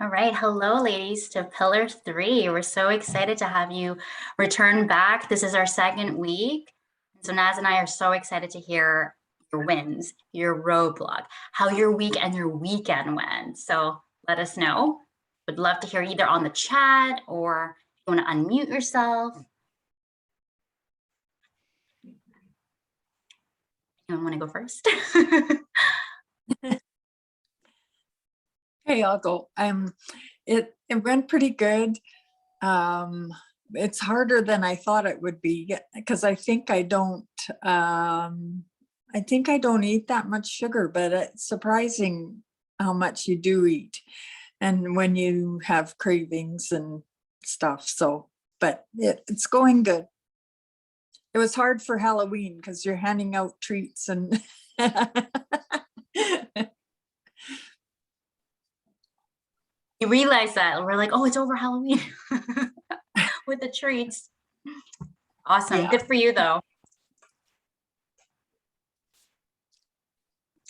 All right. Hello, ladies, to Pillar 3. We're so excited to have you return back. This is our second week. So Naz and I are so excited to hear your wins, your roadblock, how your week and your weekend went. So let us know. Would love to hear either on the chat or if you want to unmute yourself. Anyone want to go first? Hey, I'll go. It went pretty good. It's harder than I thought it would be because I think I don't eat that much sugar, but it's surprising how much you do eat and when you have cravings and stuff. So, but it's going good. It was hard for Halloween because you're handing out treats and You realize that we're like, oh, it's over Halloween with the treats. Awesome. Yeah. Good for you, though.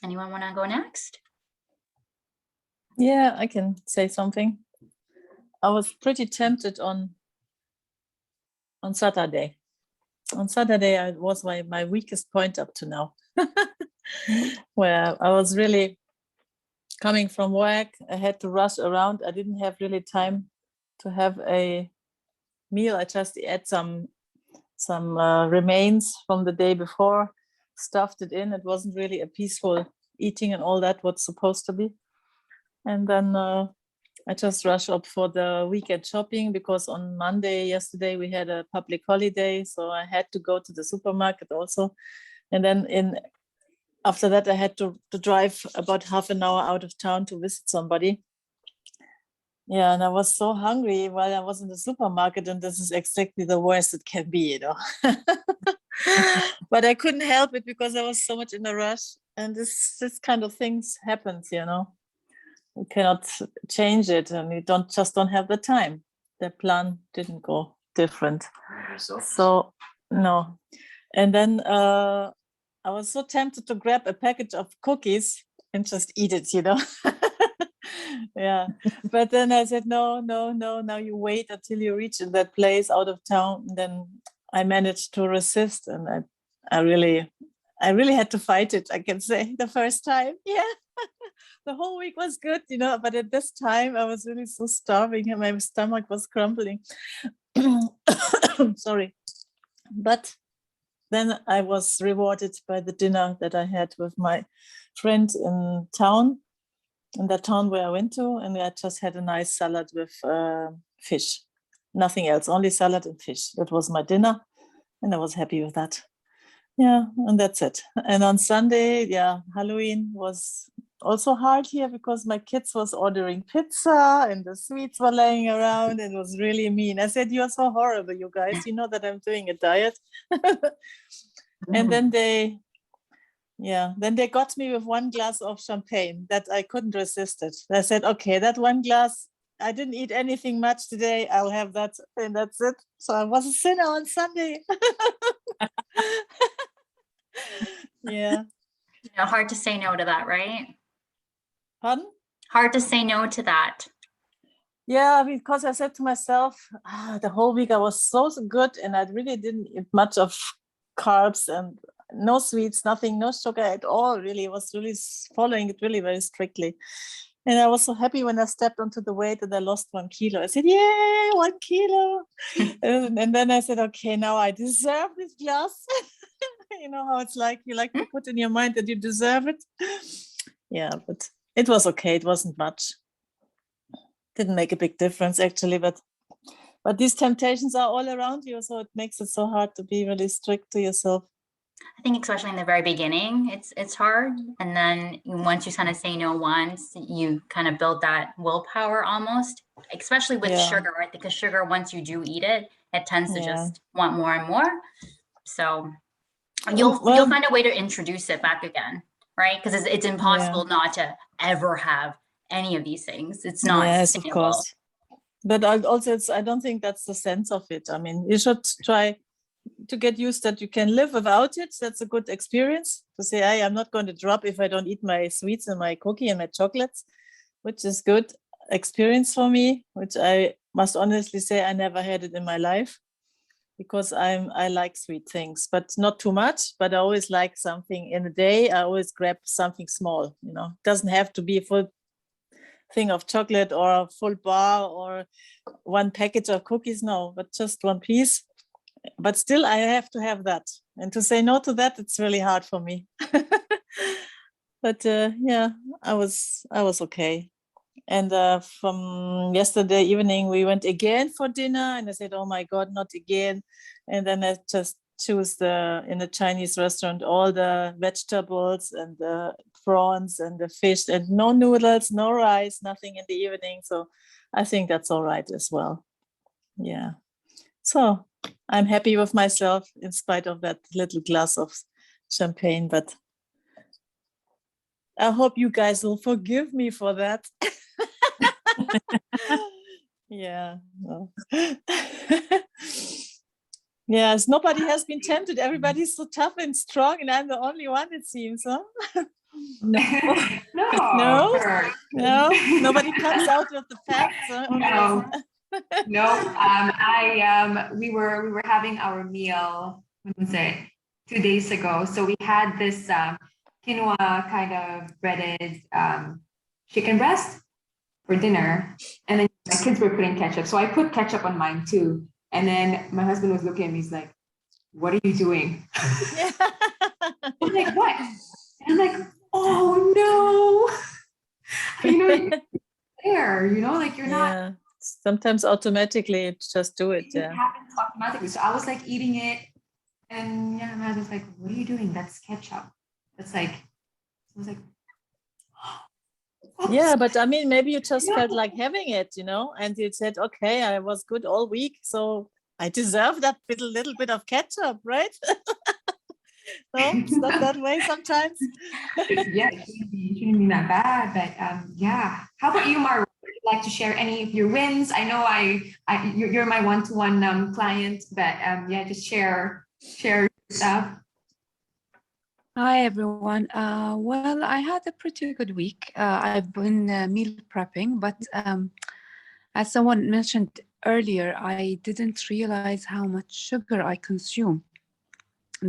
Anyone want to go next? Yeah, I can say something. I was pretty tempted on Saturday. On Saturday, I was my weakest point up to now, where I was really coming from work. I had to rush around. I didn't have really time to have a meal. I just ate some remains from the day before, stuffed it in. It wasn't really a peaceful eating and all that what's supposed to be. And then I just rushed up for the weekend shopping because on Monday, yesterday, we had a public holiday. So I had to go to the supermarket also. And then after that, I had to drive about half an hour out of town to visit somebody. Yeah, and I was so hungry while I was in the supermarket, and this is exactly the worst it can be, you know. But I couldn't help it because I was so much in a rush, and this kind of things happens, you know. You cannot change it, and you don't have the time. The plan didn't go different. So no, and then I was so tempted to grab a package of cookies and just eat it, you know. Yeah, but then I said no. Now you wait until you reach in that place out of town. And then I managed to resist, and I really had to fight it. I can say the first time, yeah. The whole week was good, you know, but at this time I was really so starving and my stomach was crumbling. Sorry. But then I was rewarded by the dinner that I had with my friend in town, in that town where I went to, and I just had a nice salad with fish. Nothing else, only salad and fish. That was my dinner, and I was happy with that. Yeah, and that's it. And on Sunday, yeah, Halloween was also hard here because my kids was ordering pizza and the sweets were laying around. It was really mean. I said, "You're so horrible, you guys. You know that I'm doing a diet." And then they got me with one glass of champagne that I couldn't resist it. I said, okay, that one glass, I didn't eat anything much today. I'll have that, and that's it. So I was a sinner on Sunday. Yeah. You know, hard to say no to that, right? Pardon? Hard to say no to that. Yeah, because I said to myself, the whole week I was so good, and I really didn't eat much of carbs and no sweets, nothing, no sugar at all. Really, I was really following it really very strictly. And I was so happy when I stepped onto the weight and I lost 1 kilo. I said, yay, 1 kilo. And then I said, okay, now I deserve this glass. You know how it's like, you like to put in your mind that you deserve it. Yeah, but it was okay. It wasn't much. Didn't make a big difference actually, but these temptations are all around you. So it makes it so hard to be really strict to yourself. I think especially in the very beginning, it's hard. And then once you kind of say no once, you kind of build that willpower almost, especially with sugar, right? Because sugar, once you do eat it, it tends to just want more and more. So you'll find a way to introduce it back again, right? Because it's impossible not to ever have any of these things. It's not sustainable. Of course. But also, I don't think that's the sense of it. I mean, you should try to get used that you can live without it. That's a good experience to say, hey, I'm not going to drop if I don't eat my sweets and my cookie and my chocolates, which is good. experience for me, which I must honestly say I never had it in my life, because I like sweet things, but not too much. But I always like something in a day. I always grab something small, you know. It doesn't have to be a full thing of chocolate or a full bar or one package of cookies. No, but just one piece. But still, I have to have that. And to say no to that, it's really hard for me. But yeah, I was okay. And from yesterday evening, we went again for dinner, and I said, "Oh my God, not again!" And then I just choose in a Chinese restaurant all the vegetables and the prawns and the fish, and no noodles, no rice, nothing in the evening. So I think that's all right as well. Yeah. So I'm happy with myself in spite of that little glass of champagne, but I hope you guys will forgive me for that. Yeah. No. Yes, nobody has been tempted. Everybody's so tough and strong, and I'm the only one, it seems, huh? No. No, Kurt. no, nobody comes out with the facts. Huh? No, no. We were having our meal. When was it? 2 days ago. So we had this quinoa kind of breaded chicken breast for dinner, and then my kids were putting ketchup. So I put ketchup on mine too. And then my husband was looking at me. He's like, "What are you doing?" I'm like, "What?" And I'm like, "Oh no!" Like you're not. Yeah, sometimes automatically just do it. It Yeah. happens automatically. So I was like eating it, and yeah, my husband's like, "What are you doing? That's ketchup." That's like, I was like, Yeah, but I mean, maybe you just felt like having it, you know, and you said, okay, I was good all week, so I deserve that little bit of ketchup, right? No, it's not that way sometimes. yeah, it shouldn't be that bad. But yeah. How about you, Mara? Would you like to share any of your wins? I know you're my one-to-one client, but yeah, just share stuff. Hi everyone. Well, I had a pretty good week. I've been meal prepping, but as someone mentioned earlier, I didn't realize how much sugar I consume,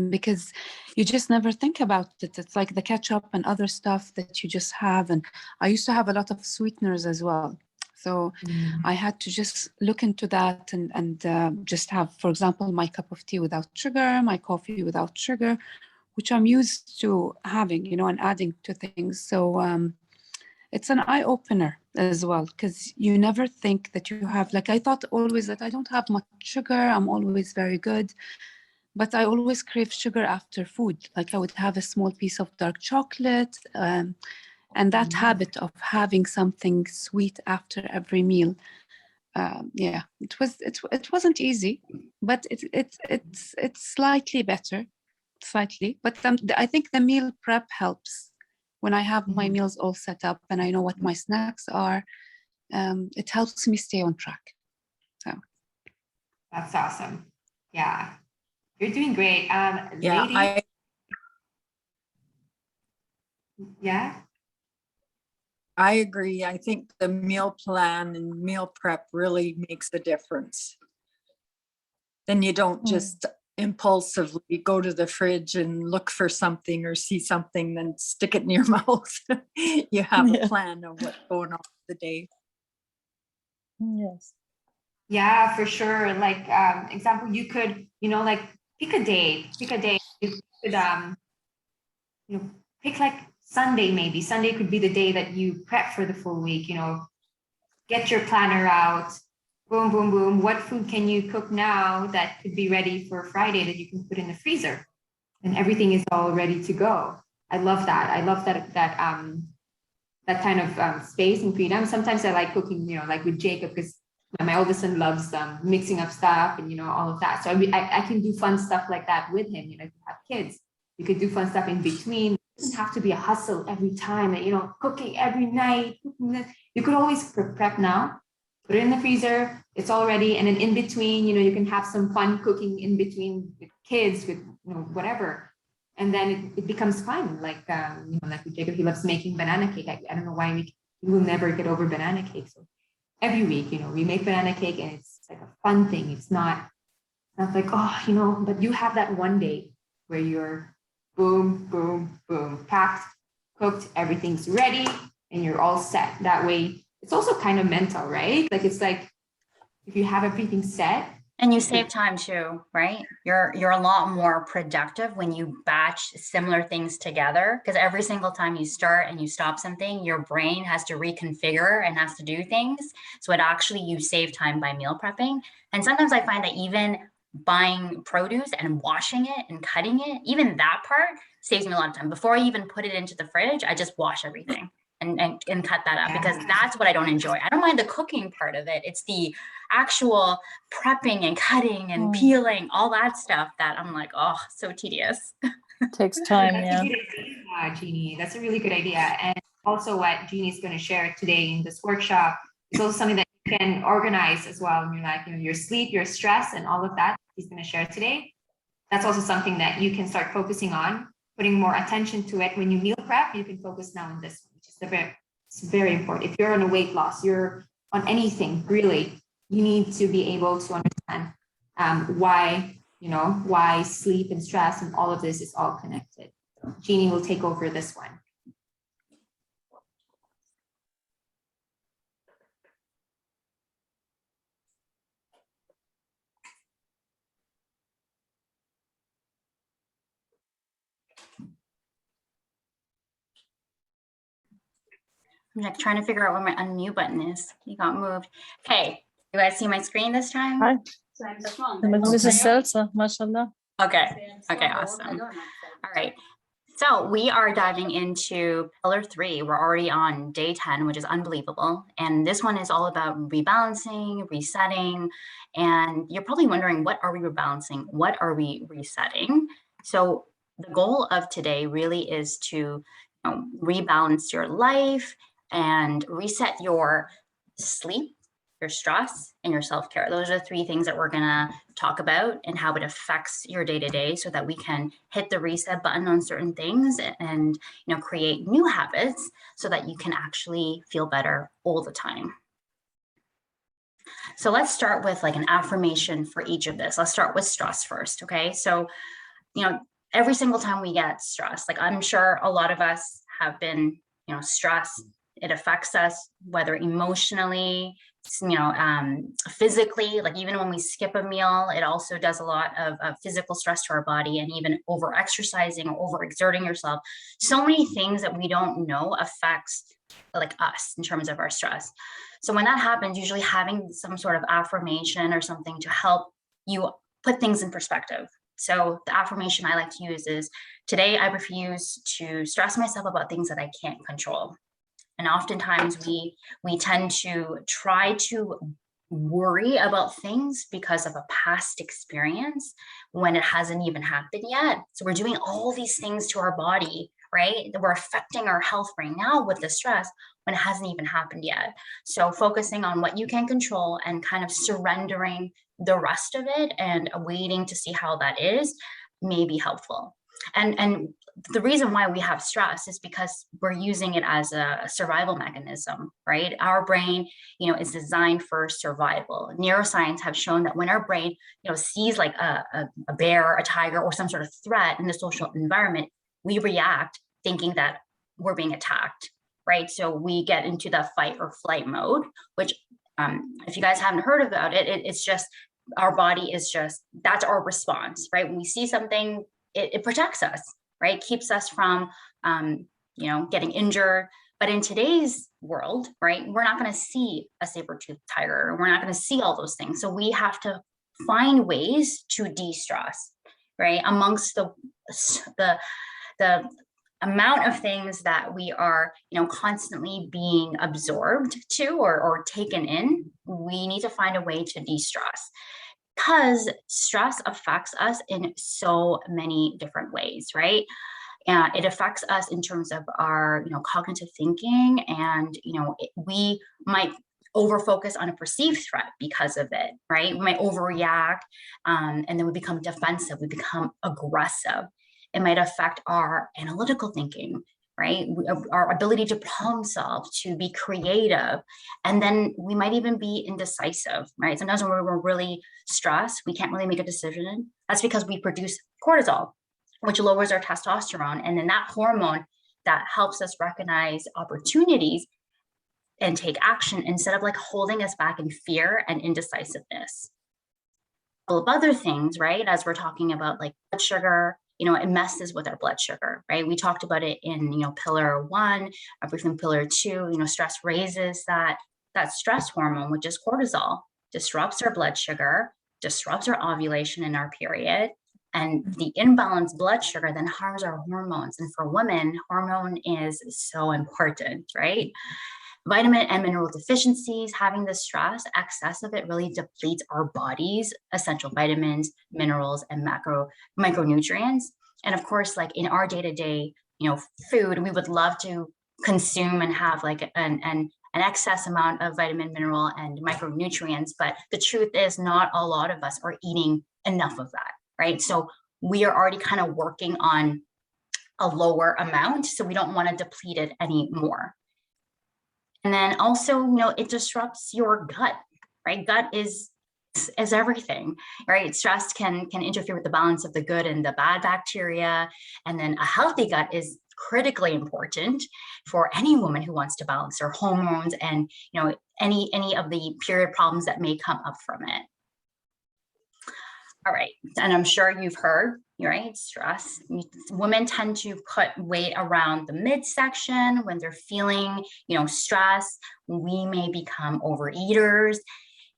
because you just never think about it. It's like the ketchup and other stuff that you just have. And I used to have a lot of sweeteners as well. So I had to just look into that and just have, for example, my cup of tea without sugar, my coffee without sugar, which I'm used to having, you know, and adding to things. So it's an eye opener as well, because you never think that you have, like, I thought always that I don't have much sugar, I'm always very good, but I always crave sugar after food. Like I would have a small piece of dark chocolate, and that habit of having something sweet after every meal. Yeah, it wasn't easy, but it's slightly better. Slightly, but I think the meal prep helps. When I have my meals all set up and I know what my snacks are, it helps me stay on track. So That's awesome. Yeah, you're doing great. Yeah, Lady. Yeah. I agree. I think the meal plan and meal prep really makes a difference. Then you don't just impulsively go to the fridge and look for something or see something, then stick it in your mouth. You have a plan of what's going on the day. Yes. Yeah, for sure. Like example, you could, like pick a day. You could pick like Sunday maybe. Sunday could be the day that you prep for the full week, get your planner out. Boom, boom, boom. What food can you cook now that could be ready for Friday that you can put in the freezer? And everything is all ready to go. I love that. I love that kind of space and freedom. Sometimes I like cooking, like with Jacob, because my oldest son loves mixing up stuff and all of that. So I can do fun stuff like that with him. If you have kids, you could do fun stuff in between. It doesn't have to be a hustle every time that cooking every night. You could always prep now. Put it in the freezer, it's all ready. And then in between, you can have some fun cooking in between with kids, with whatever. And then it becomes fun. Like like with Jacob, he loves making banana cake. I don't know why you will never get over banana cake. So every week, we make banana cake, and it's like a fun thing. It's not like, oh, but you have that one day where you're boom, boom, boom, packed, cooked, everything's ready, and you're all set. That way, it's also kind of mental, right? Like, it's like, if you have everything set. And you save time too, right? You're a lot more productive when you batch similar things together, because every single time you start and you stop something, your brain has to reconfigure and has to do things. So you save time by meal prepping. And sometimes I find that even buying produce and washing it and cutting it, even that part saves me a lot of time. Before I even put it into the fridge, I just wash everything and cut that up, because that's what I don't enjoy. I don't mind the cooking part of it. It's the actual prepping and cutting and peeling, all that stuff that I'm like, oh, so tedious. Takes time. That's a good idea, Jeannie. That's a really good idea. And also what Jeannie is going to share today in this workshop is also something that you can organize as well in your life, your sleep, your stress, and all of that he's going to share today. That's also something that you can start focusing on, putting more attention to it. When you meal prep, you can focus now on this one, which is it's very important. If you're on a weight loss, you're on anything, really, you need to be able to understand why sleep and stress and all of this is all connected. Jeannie will take over this one. I'm like trying to figure out where my unmute button is. You got moved. Okay, you guys see my screen this time? Hi. Mrs. Seltzer, mashallah. Okay, awesome. All right, so we are diving into pillar 3. We're already on day 10, which is unbelievable. And this one is all about rebalancing, resetting. And you're probably wondering, what are we rebalancing? What are we resetting? So the goal of today really is to rebalance your life and reset your sleep, your stress, and your self-care. Those are the 3 things that we're gonna talk about and how it affects your day-to-day, so that we can hit the reset button on certain things and create new habits so that you can actually feel better all the time. So let's start with like an affirmation for each of this. Let's start with stress first, okay? So, every single time we get stressed, like I'm sure a lot of us have been, stressed. It affects us, whether emotionally, physically, like even when we skip a meal, it also does a lot of physical stress to our body, and even over exercising or over exerting yourself. So many things that we don't know affects like us in terms of our stress. So when that happens, usually having some sort of affirmation or something to help you put things in perspective. So the affirmation I like to use is, today I refuse to stress myself about things that I can't control. And oftentimes we tend to try to worry about things because of a past experience when it hasn't even happened yet. So we're doing all these things to our body, right? We're affecting our health right now with the stress when it hasn't even happened yet. So focusing on what you can control and kind of surrendering the rest of it and waiting to see how that is may be helpful. And the reason why we have stress is because we're using it as a survival mechanism, right? Our brain, is designed for survival. Neuroscience have shown that when our brain, sees like a bear, a tiger, or some sort of threat in the social environment, we react thinking that we're being attacked, right? So we get into the fight or flight mode, which if you guys haven't heard about it, it's just, our body is just, that's our response, right? When we see something, it protects us, right? Keeps us from, getting injured. But in today's world, right, we're not going to see a saber-toothed tiger. We're not going to see all those things. So we have to find ways to de-stress, right? Amongst the amount of things that we are, constantly being absorbed to or taken in, we need to find a way to de-stress. Because stress affects us in so many different ways, right? And it affects us in terms of our, cognitive thinking, and, we might over-focus on a perceived threat because of it, right? We might overreact, and then we become defensive, we become aggressive. It might affect our analytical thinking, right? Our ability to problem solve, to be creative, and then we might even be indecisive, right? Sometimes when we're really stressed, we can't really make a decision. That's because we produce cortisol, which lowers our testosterone. And then that hormone that helps us recognize opportunities and take action instead of like holding us back in fear and indecisiveness. Of other things, right? As we're talking about like blood sugar, it messes with our blood sugar, right? We talked about it in, pillar 1, briefly in pillar 2, stress raises that stress hormone, which is cortisol, disrupts our blood sugar, disrupts our ovulation in our period. And the imbalanced blood sugar then harms our hormones. And for women, hormone is so important, right? Vitamin and mineral deficiencies, having the stress, excess of it really depletes our body's essential vitamins, minerals, and micronutrients. And of course, like in our day-to-day, food, we would love to consume and have like an excess amount of vitamin, mineral, and micronutrients. But the truth is not a lot of us are eating enough of that, right? So we are already kind of working on a lower amount. So we don't want to deplete it anymore. And then also, it disrupts your gut, right? Gut is everything, right? Stress can interfere with the balance of the good and the bad bacteria. And then a healthy gut is critically important for any woman who wants to balance their hormones and, any of the period problems that may come up from it. All right, and I'm sure you've heard, right? Stress. Women tend to put weight around the midsection when they're feeling, stress. We may become overeaters.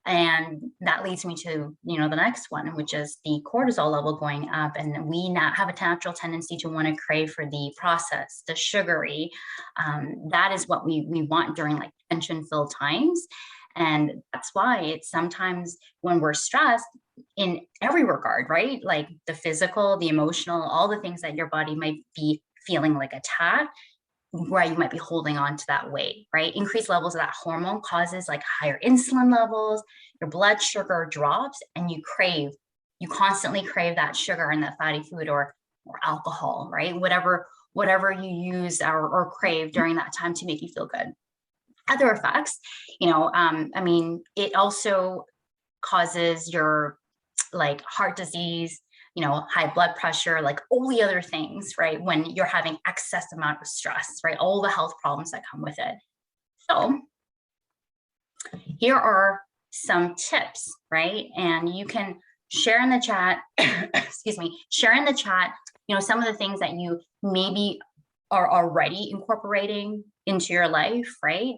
And that leads me to, the next one, which is the cortisol level going up. And we now have a natural tendency to want to crave for the processed, the sugary. That is what we want during like tension-filled times. And that's why it's sometimes when we're stressed in every regard, right? Like the physical, the emotional, all the things that your body might be feeling like attacked, where you might be holding on to that weight, right? Increased levels of that hormone causes like higher insulin levels, your blood sugar drops, and you constantly crave that sugar and that fatty food or alcohol, right? Whatever you use or crave during that time to make you feel good. Other effects, it also causes your like heart disease, high blood pressure, like all the other things, right? When you're having excess amount of stress, right? All the health problems that come with it. So here are some tips, right? And you can share in the chat, share in the chat, some of the things that you maybe are already incorporating into your life, right?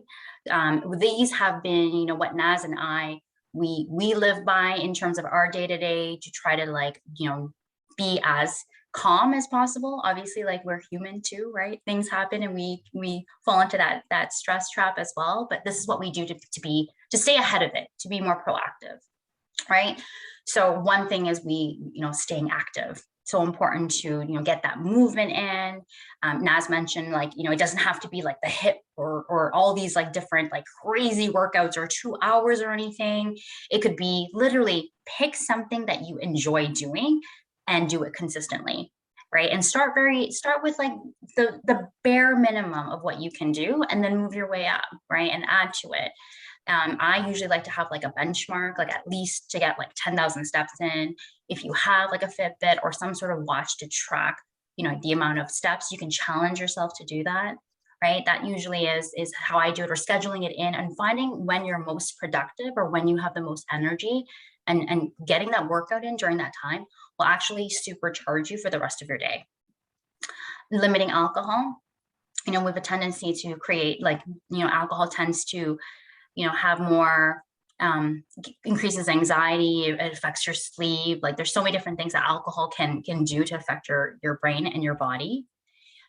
These have been, what Naz and I, we live by in terms of our day-to-day to try to be as calm as possible. Obviously, like we're human too, right? Things happen and we fall into that stress trap as well. But this is what we do to stay ahead of it, to be more proactive, right? So one thing is staying active. So important to, get that movement in. Naz mentioned it doesn't have to be like the HIIT or all these like different like crazy workouts or 2 hours or anything. It could be literally pick something that you enjoy doing and do it consistently, right? And start with like the bare minimum of what you can do and then move your way up, right? And add to it. I usually like to have like a benchmark, like at least to get like 10,000 steps in. If you have like a Fitbit or some sort of watch to track, the amount of steps, you can challenge yourself to do that, right? That usually is how I do it, or scheduling it in and finding when you're most productive or when you have the most energy and getting that workout in during that time will actually supercharge you for the rest of your day. Limiting alcohol, we have a tendency to create alcohol tends to have more increases anxiety, it affects your sleep. Like there's so many different things that alcohol can do to affect your brain and your body.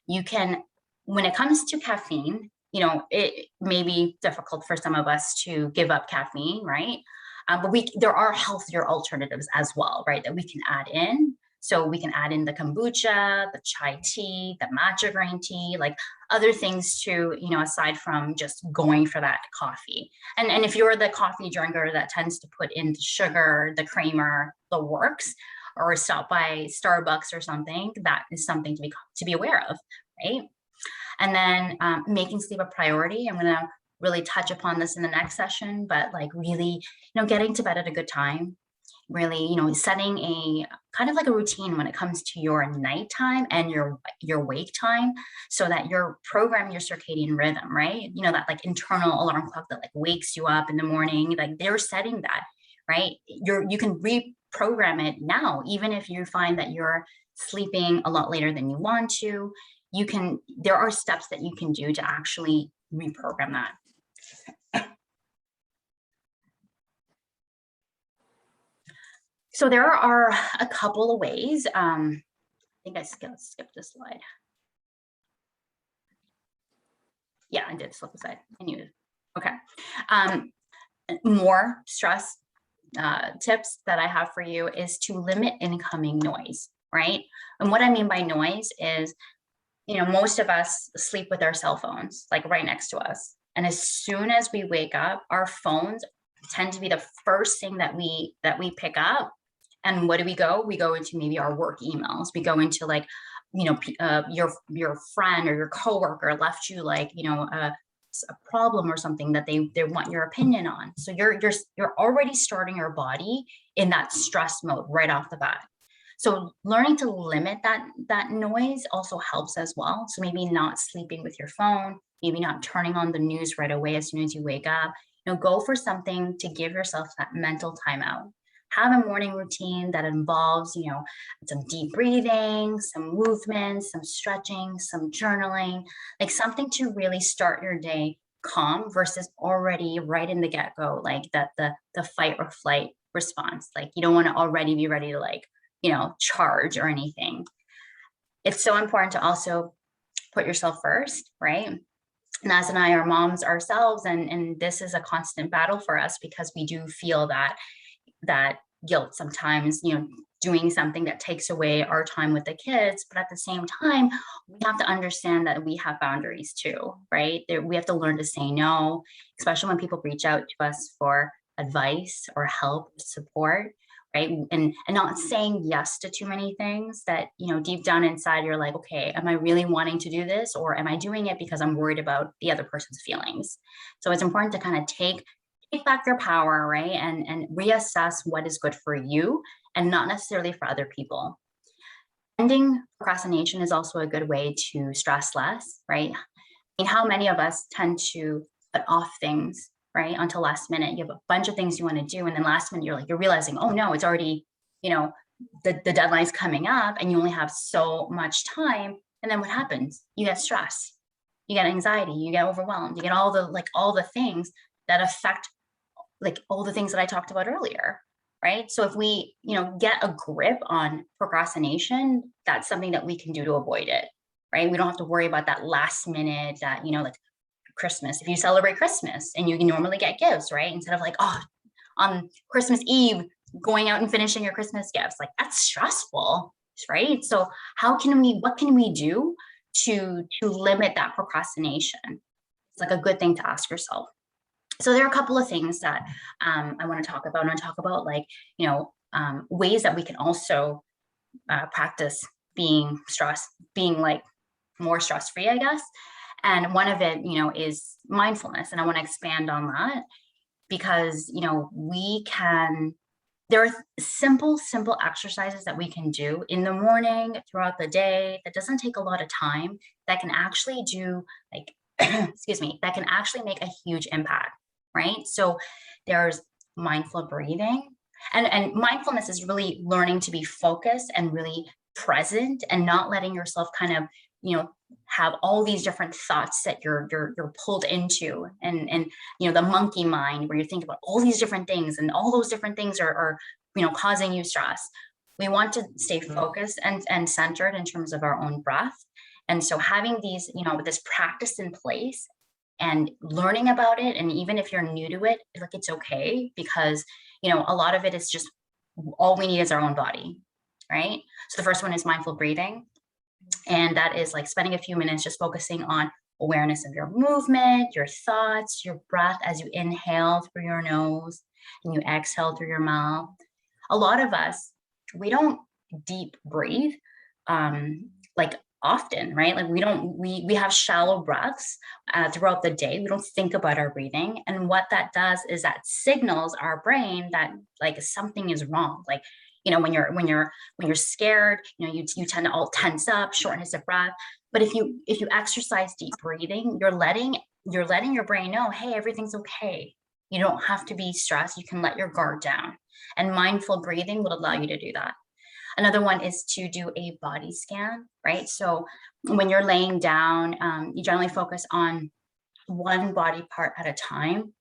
You can, when it comes to caffeine, it may be difficult for some of us to give up caffeine, right? But there are healthier alternatives as well, right? That we can add in. So we can add in the kombucha, the chai tea, the matcha green tea, like other things to, aside from just going for that coffee. And if you're the coffee drinker that tends to put in the sugar, the creamer, the works, or stop by Starbucks or something, that is something to be aware of, right? And then making sleep a priority. I'm going to really touch upon this in the next session, but like really, getting to bed at a good time, really, setting a kind of like a routine when it comes to your nighttime and your wake time, so that you're programming your circadian rhythm, right? That like internal alarm clock that like wakes you up in the morning, like they're setting that, right? You can reprogram it now, even if you find that you're sleeping a lot later than you want to. There are steps that you can do to actually reprogram that. So there are a couple of ways. I think I skipped this slide. Yeah, I did flip the slide. I knew it. Okay. More stress tips that I have for you is to limit incoming noise, right? And what I mean by noise is, most of us sleep with our cell phones like right next to us. And as soon as we wake up, our phones tend to be the first thing that we pick up. And what do? We go into maybe our work emails. We go into like, your friend or your coworker left you like, a problem or something that they want your opinion on. So you're already starting your body in that stress mode right off the bat. So learning to limit that noise also helps as well. So maybe not sleeping with your phone, maybe not turning on the news right away as soon as you wake up. Go for something to give yourself that mental timeout. Have a morning routine that involves, some deep breathing, some movement, some stretching, some journaling, like something to really start your day calm versus already right in the get-go, like that the fight or flight response. Like you don't want to already be ready to like, charge or anything. It's so important to also put yourself first, right? Naz and I are moms ourselves, and this is a constant battle for us because we do feel that guilt sometimes, doing something that takes away our time with the kids. But at the same time, we have to understand that we have boundaries too, right? We have to learn to say no, especially when people reach out to us for advice or help, support, right? And not saying yes to too many things that, deep down inside, you're like, okay, am I really wanting to do this? Or am I doing it because I'm worried about the other person's feelings? So it's important to kind of take back your power, right? And reassess what is good for you and not necessarily for other people. Ending procrastination is also a good way to stress less, right? I mean, how many of us tend to put off things, right, until last minute? You have a bunch of things you want to do, and then last minute you're realizing, oh no, it's already, the deadline's coming up, and you only have so much time. And then what happens? You get stress, you get anxiety, you get overwhelmed, you get all the things that affect like all the things that I talked about earlier, right? So if we, get a grip on procrastination, that's something that we can do to avoid it, right? We don't have to worry about that last minute, that, like Christmas. If you celebrate Christmas and you can normally get gifts, right? Instead of like, oh, on Christmas Eve, going out and finishing your Christmas gifts, like that's stressful, right? So what can we do to limit that procrastination? It's like a good thing to ask yourself. So there are a couple of things that I want to talk about. I want to talk about like, ways that we can also practice being like more stress-free, I guess. And one of it, is mindfulness. And I want to expand on that because, there are simple exercises that we can do in the morning, throughout the day, that doesn't take a lot of time, that can actually do like, excuse me, that can actually make a huge impact. Right? So there's mindful breathing, and mindfulness is really learning to be focused and really present and not letting yourself kind of, have all these different thoughts that you're pulled into, and the monkey mind where you think about all these different things, and all those different things are causing you stress. We want to stay focused and centered in terms of our own breath. And so having these, this practice in place and learning about it, and even if you're new to it, like it's okay, because a lot of it is just all we need is our own body, right? So the first one is mindful breathing, and that is like spending a few minutes just focusing on awareness of your movement, your thoughts, your breath as you inhale through your nose and you exhale through your mouth. A lot of us, we don't deep breathe like often, right? Like we have shallow breaths throughout the day. We don't think about our breathing. And what that does is that signals our brain that like something is wrong. Like, you know, when you're scared, you know, you tend to all tense up, shortness of breath. But if you exercise deep breathing, you're letting your brain know, hey, everything's okay. You don't have to be stressed. You can let your guard down. And mindful breathing will allow you to do that. Another one is to do a body scan, right? So when you're laying down, you generally focus on one body part at a time.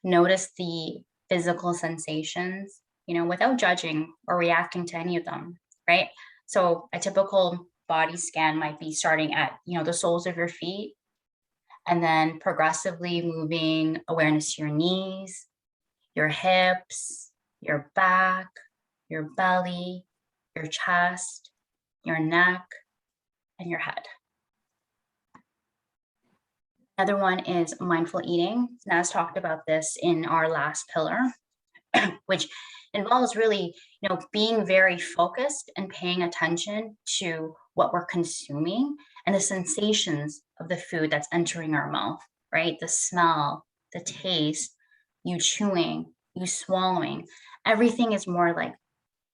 Notice the physical sensations, you know, without judging or reacting to any of them, right? So a typical body scan might be starting at, you know, the soles of your feet, and then progressively moving awareness to your knees, your hips, your back, your belly, your chest, your neck, and your head. Another one is mindful eating. Naz talked about this in our last pillar, which involves really, you know, being very focused and paying attention to what we're consuming and the sensations of the food that's entering our mouth, right? The smell, the taste, you chewing, you swallowing, everything is more like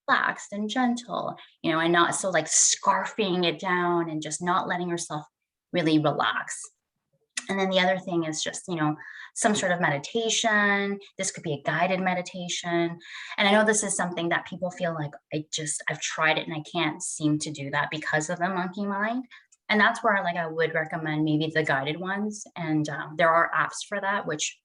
relaxed and gentle, you know, and not so like scarfing it down and just not letting yourself really relax. And then the other thing is just, you know, some sort of meditation. This could be a guided meditation. And I know this is something that people feel like I've tried it and I can't seem to do that because of the monkey mind. And that's where like I would recommend maybe the guided ones. And there are apps for that, which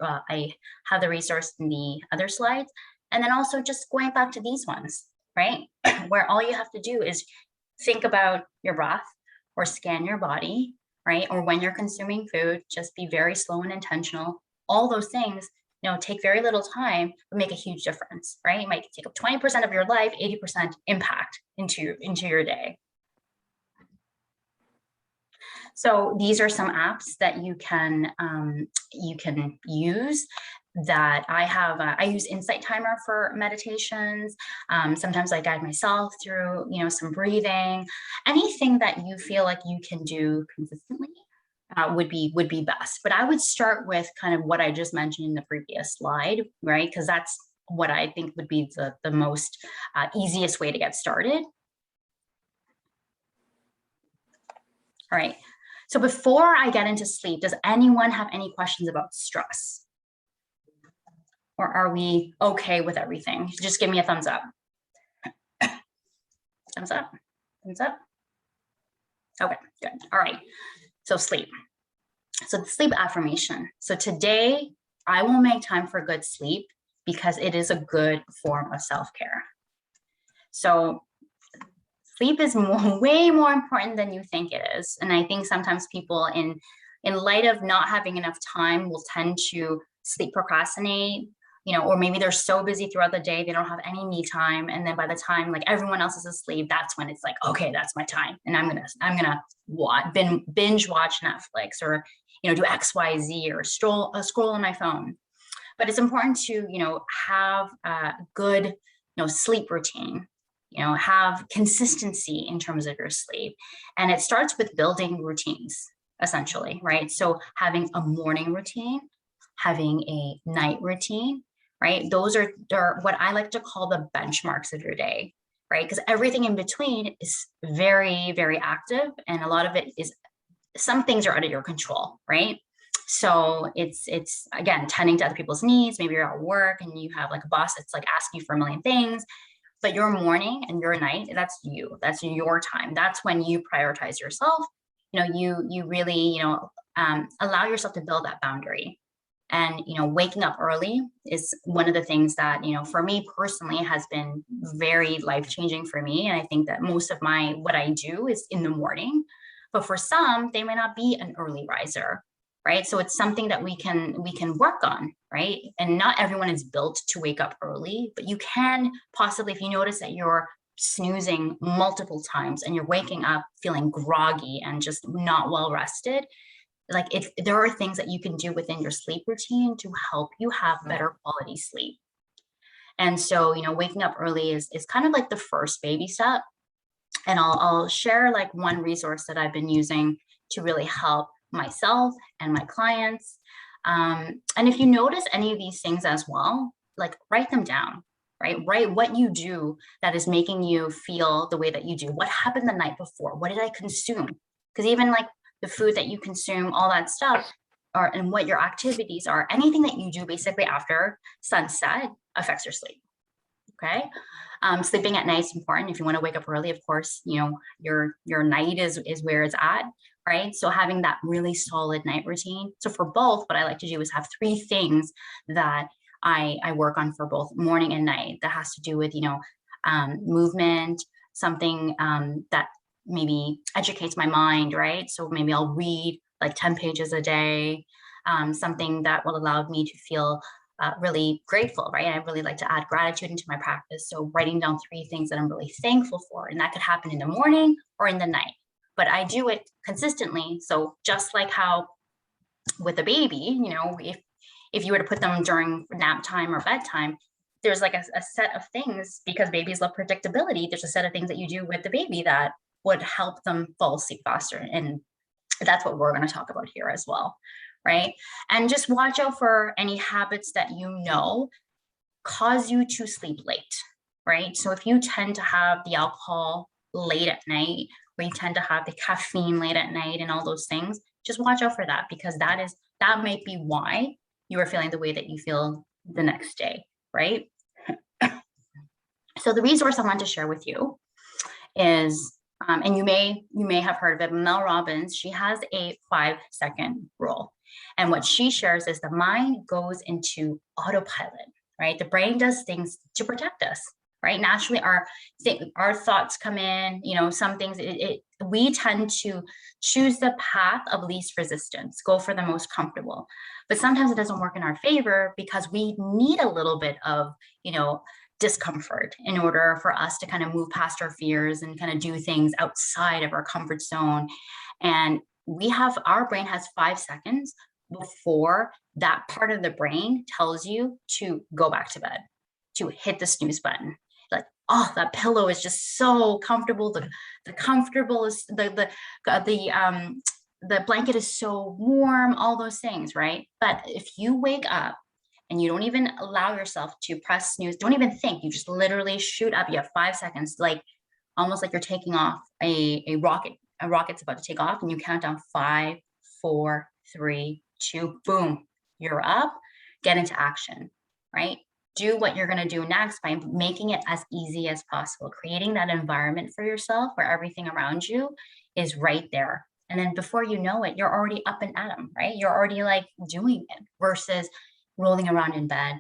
I have the resource in the other slides. And then also just going back to these ones, right? Where all you have to do is think about your breath or scan your body, right? Or when you're consuming food, just be very slow and intentional. All those things, you know, take very little time, but make a huge difference, right? It might take up 20% of your life, 80% impact into your day. So these are some apps that you can use that I have. I use Insight Timer for meditations. Sometimes I guide myself through, you know, some breathing. Anything that you feel like you can do consistently would be best. But I would start with kind of what I just mentioned in the previous slide, right? Because that's what I think would be the most easiest way to get started. All right. So before I get into sleep, does anyone have any questions about stress? Or are we okay with everything? Just give me a thumbs up. Thumbs up, thumbs up. Okay, good. All right. So sleep. So the sleep affirmation. So today I will make time for good sleep because it is a good form of self-care. So sleep is way more important than you think it is. And I think sometimes people in light of not having enough time will tend to sleep procrastinate, you know, or maybe they're so busy throughout the day, they don't have any me time. And then by the time like everyone else is asleep, that's when it's like, okay, that's my time. And I'm gonna binge watch Netflix or, you know, do XYZ or scroll on my phone. But it's important to, you know, have a good, you know, sleep routine, you know, have consistency in terms of your sleep. And it starts with building routines, essentially, right? So having a morning routine, having a night routine, right? Those are what I like to call the benchmarks of your day, right? Because everything in between is very, very active. And a lot of it is, some things are out of your control, right? So it's again, tending to other people's needs. Maybe you're at work and you have like a boss that's like asking you for a million things. But your morning and your night, that's you, that's your time. That's when you prioritize yourself. You know, you really, you know, allow yourself to build that boundary. And, you know, waking up early is one of the things that, you know, for me personally has been very life-changing for me. And I think that most of what I do is in the morning, but for some, they may not be an early riser, right? So it's something that we can work on, right? And not everyone is built to wake up early, but you can possibly, if you notice that you're snoozing multiple times and you're waking up feeling groggy and just not well rested, like if there are things that you can do within your sleep routine to help you have better quality sleep. And so, you know, waking up early is kind of like the first baby step. And I'll share like one resource that I've been using to really help myself and my clients. And if you notice any of these things as well, like write them down, right? Write what you do that is making you feel the way that you do. What happened the night before? What did I consume? Because even like the food that you consume, all that stuff, and what your activities are, anything that you do basically after sunset affects your sleep. Okay. Sleeping at night is important. If you want to wake up early, of course, you know, your night is where it's at, right? So having that really solid night routine. So for both, what I like to do is have 3 things that I work on for both morning and night that has to do with, you know, movement, something that maybe educates my mind, right? So maybe I'll read like 10 pages a day, something that will allow me to feel really grateful, right? I really like to add gratitude into my practice. So writing down 3 things that I'm really thankful for, and that could happen in the morning or in the night, but I do it consistently. So just like how with a baby, you know, if you were to put them during nap time or bedtime, there's like a set of things, because babies love predictability. There's a set of things that you do with the baby that would help them fall asleep faster. And that's what we're going to talk about here as well, right? And just watch out for any habits that you know cause you to sleep late, right? So if you tend to have the alcohol late at night, or you tend to have the caffeine late at night and all those things, just watch out for that, because that might be why you are feeling the way that you feel the next day, right? So the resource I want to share with you is, and you may have heard of it, Mel Robbins. She has a 5-second rule. And what she shares is the mind goes into autopilot, right? The brain does things to protect us, right? Naturally, our thoughts come in, you know, some things, we tend to choose the path of least resistance, go for the most comfortable. But sometimes it doesn't work in our favor, because we need a little bit of, you know, discomfort in order for us to kind of move past our fears and kind of do things outside of our comfort zone. And our brain has 5 seconds before that part of the brain tells you to go back to bed, to hit the snooze button. Like, oh, that pillow is just so comfortable. The comfortable is the blanket is so warm, all those things, right? But if you wake up and you don't even allow yourself to press snooze, don't even think, you just literally shoot up. You have 5 seconds, like almost like you're taking off a rocket. A rocket's about to take off, and you count down 5, 4, 3, 2, boom, you're up. Get into action, right? Do what you're going to do next by making it as easy as possible, creating that environment for yourself where everything around you is right there. And then before you know it, you're already up and at 'em, right? You're already like doing it, versus rolling around in bed,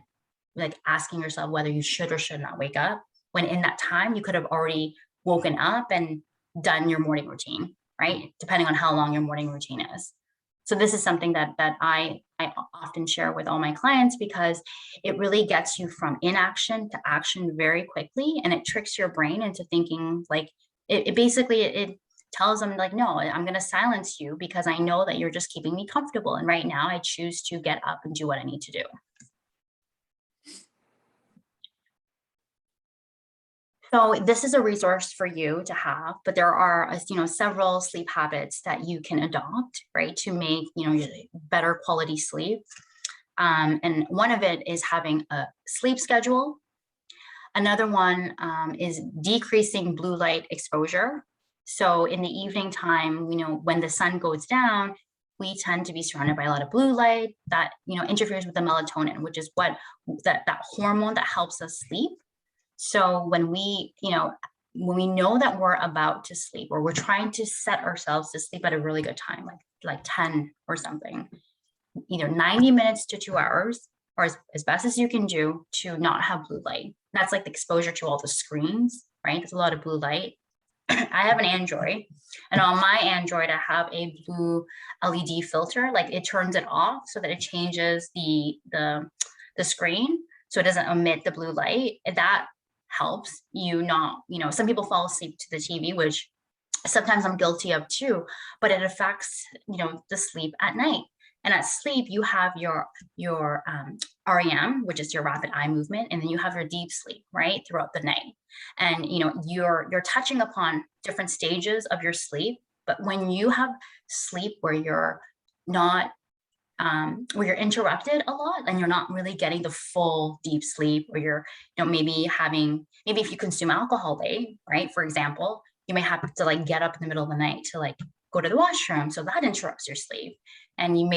like asking yourself whether you should or should not wake up, when in that time you could have already woken up and done your morning routine, right? Depending on how long your morning routine is. So this is something that I often share with all my clients, because it really gets you from inaction to action very quickly, and it tricks your brain into thinking like it basically tells them like, no, I'm going to silence you because I know that you're just keeping me comfortable, and right now I choose to get up and do what I need to do. So this is a resource for you to have, but there are, you know, several sleep habits that you can adopt, right, to make, you know, better quality sleep. And one of it is having a sleep schedule. Another one is decreasing blue light exposure. So in the evening time, you know, when the sun goes down, we tend to be surrounded by a lot of blue light that, you know, interferes with the melatonin, which is what that hormone that helps us sleep. So when we know that we're about to sleep, or we're trying to set ourselves to sleep at a really good time, like 10 or something, either 90 minutes to 2 hours, or as best as you can do, to not have blue light. That's like the exposure to all the screens, right? There's a lot of blue light. I have an Android, and on my Android, I have a blue LED filter. Like, it turns it off so that it changes the screen, so it doesn't emit the blue light. That helps you not, you know, some people fall asleep to the TV, which sometimes I'm guilty of too, but it affects, you know, the sleep at night. And at sleep, you have your REM, which is your rapid eye movement, and then you have your deep sleep, right, throughout the night. And you're touching upon different stages of your sleep. But when you have sleep where you're not where you're interrupted a lot and you're not really getting the full deep sleep, or you're maybe if you consume alcohol late, right, for example, you may have to like get up in the middle of the night to like go to the washroom, so that interrupts your sleep. And you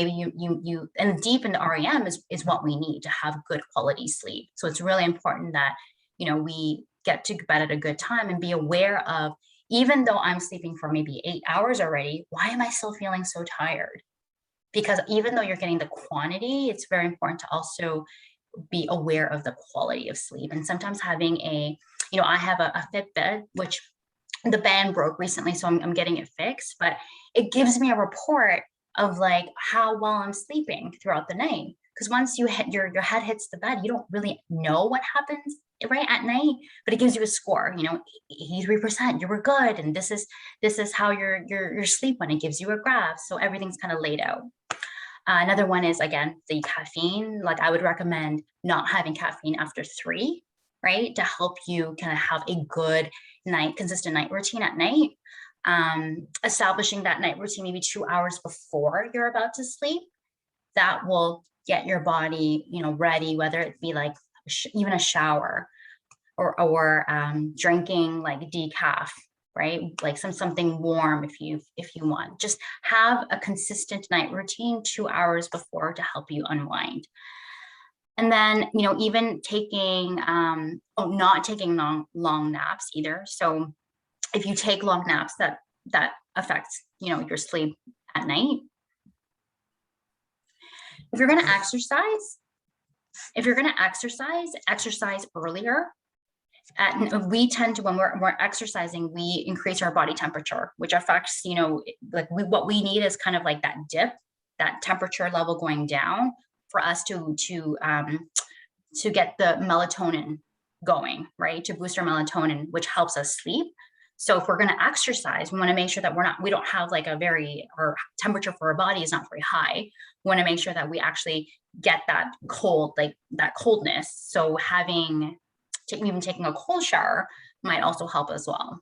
and deep into REM is what we need to have good quality sleep. So it's really important that we get to bed at a good time and be aware of, even though I'm sleeping for maybe 8 hours already, why am I still feeling so tired? Because even though you're getting the quantity, it's very important to also be aware of the quality of sleep. And sometimes having I have a Fitbit, which the band broke recently, so I'm getting it fixed, but it gives me a report of like how well I'm sleeping throughout the night. Because once your head hits the bed, you don't really know what happens right at night, but it gives you a score. 83%, you were good, and this is how your sleep went. It gives you a graph, so everything's kind of laid out. Another one is, again, the caffeine. Like, I would recommend not having caffeine after 3, right, to help you kind of have a good consistent night routine at night. Establishing that night routine maybe 2 hours before you're about to sleep, that will get your body, ready, whether it be like even a shower or drinking like decaf, right? Like something warm if you want. Just have a consistent night routine 2 hours before to help you unwind. And then, even taking, not taking long naps either. So if you take long naps, that affects, your sleep at night. If you're going to exercise earlier. We tend to, when we're exercising, we increase our body temperature, which affects, what we need is kind of like that dip, that temperature level going down for us to get the melatonin going, right? To boost our melatonin, which helps us sleep. So if we're going to exercise, we want to make sure that we don't have like our temperature for our body is not very high. We want to make sure that we actually get that coldness. So even taking a cold shower might also help as well.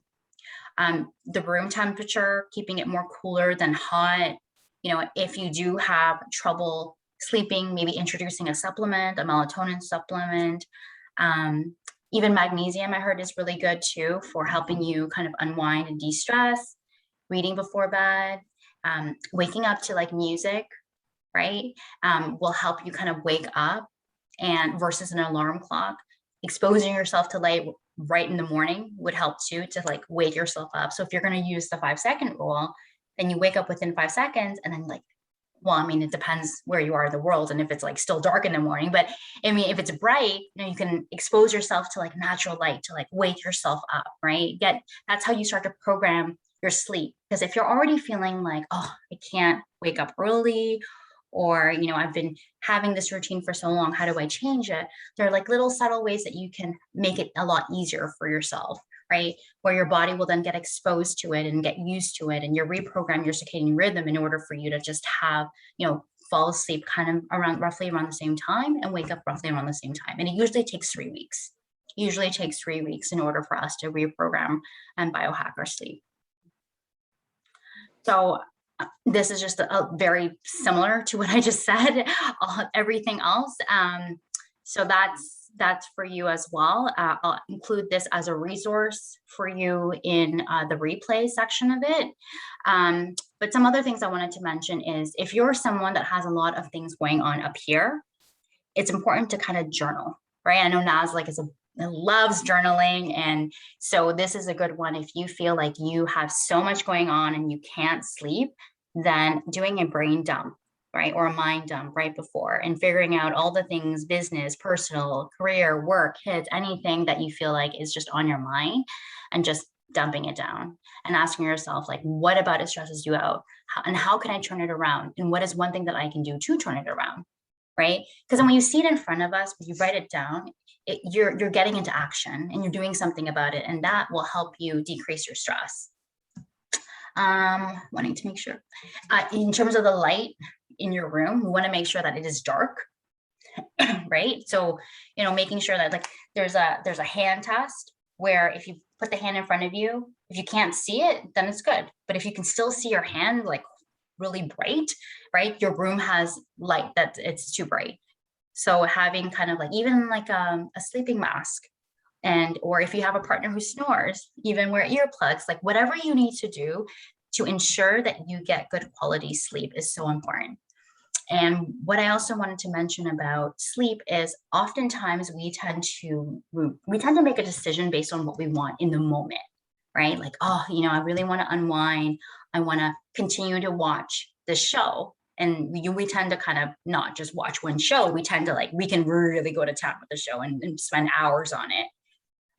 The room temperature, keeping it more cooler than hot. If you do have trouble sleeping, maybe introducing a supplement, a melatonin supplement. Even magnesium, I heard, is really good too for helping you kind of unwind and de-stress. Reading before bed, waking up to like music, right, will help you kind of wake up, and versus an alarm clock. Exposing yourself to light right in the morning would help too, to like wake yourself up. So if you're going to use the 5-second rule, then you wake up within 5 seconds, and then it depends where you are in the world and if it's like still dark in the morning. But if it's bright, you can expose yourself to like natural light to like wake yourself up, right? That's how you start to program your sleep. Because if you're already feeling like, oh, I can't wake up early, or, I've been having this routine for so long, how do I change it? There are like little subtle ways that you can make it a lot easier for yourself, right? Where your body will then get exposed to it and get used to it, and you reprogram your circadian rhythm in order for you to just have, fall asleep kind of roughly around the same time and wake up roughly around the same time. And it usually takes 3 weeks. Usually takes 3 weeks in order for us to reprogram and biohack our sleep. So this is just a very similar to what I just said, everything else. So that's for you as well. I'll include this as a resource for you in the replay section of it. But some other things I wanted to mention is, if you're someone that has a lot of things going on up here, it's important to kind of journal, right? I know Naz loves journaling. And so this is a good one. If you feel like you have so much going on and you can't sleep, then doing a brain dump, right? Or a mind dump right before, and figuring out all the things, business, personal, career, work, kids, anything that you feel like is just on your mind, and just dumping it down and asking yourself, like, what about it stresses you out? And how can I turn it around? And what is one thing that I can do to turn it around? Right? Because when you see it in front of us, when you write it down, you're getting into action and you're doing something about it, and that will help you decrease your stress. Wanting to make sure, in terms of the light, in your room, we want to make sure that it is dark, right? So, making sure that like there's a hand test where if you put the hand in front of you, if you can't see it, then it's good. But if you can still see your hand like really bright, right? Your room has light that it's too bright. So having kind of like even like a sleeping mask, or if you have a partner who snores, even wear earplugs, like whatever you need to do to ensure that you get good quality sleep is so important. And what I also wanted to mention about sleep is oftentimes we tend to make a decision based on what we want in the moment, right? Like, oh, I really want to unwind. I want to continue to watch the show. And we tend to kind of not just watch one show. We tend to like, we can really go to town with the show and spend hours on it.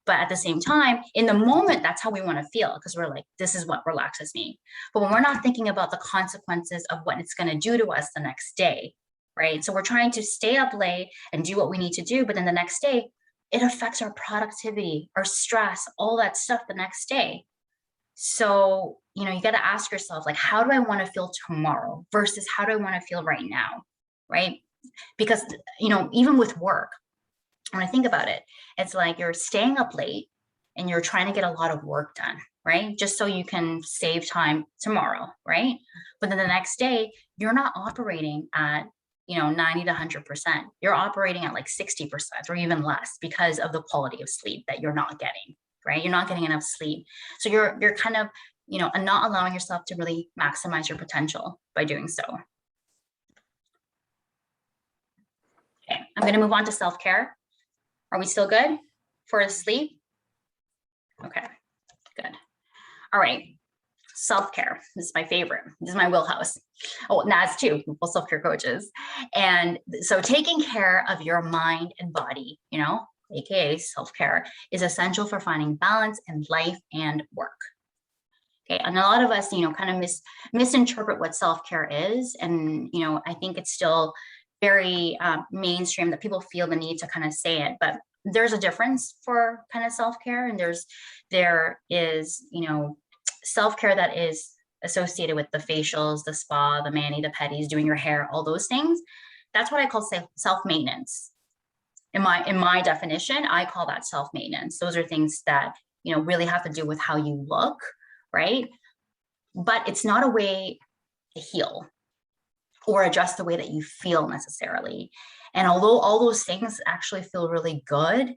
But at the same time, in the moment, that's how we want to feel because we're like, this is what relaxes me. But when we're not thinking about the consequences of what it's going to do to us the next day, right? So we're trying to stay up late and do what we need to do. But then the next day, it affects our productivity, our stress, all that stuff the next day. So, you got to ask yourself, like, how do I want to feel tomorrow versus how do I want to feel right now, right? Because, even with work, when I think about it, it's like you're staying up late and you're trying to get a lot of work done, right? Just so you can save time tomorrow, right? But then the next day, you're not operating at, 90 to 100%. You're operating at like 60% or even less because of the quality of sleep that you're not getting, right? You're not getting enough sleep. So you're kind of, not allowing yourself to really maximize your potential by doing so. Okay, I'm going to move on to self-care. Are we still good for sleep? Okay, good. All right, self-care. This is my favorite. This is my wheelhouse. Oh, Naz too, both self-care coaches. And so taking care of your mind and body, AKA self-care, is essential for finding balance in life and work. Okay, and a lot of us, kind of misinterpret what self-care is. And, I think it's still very mainstream that people feel the need to kind of say it, but there's a difference for kind of self-care. And there is, self-care that is associated with the facials, the spa, the mani, the pedis, doing your hair, all those things. That's what I call self-maintenance. In my definition, I call that self-maintenance. Those are things that, really have to do with how you look, right? But it's not a way to heal or adjust the way that you feel necessarily. And although all those things actually feel really good,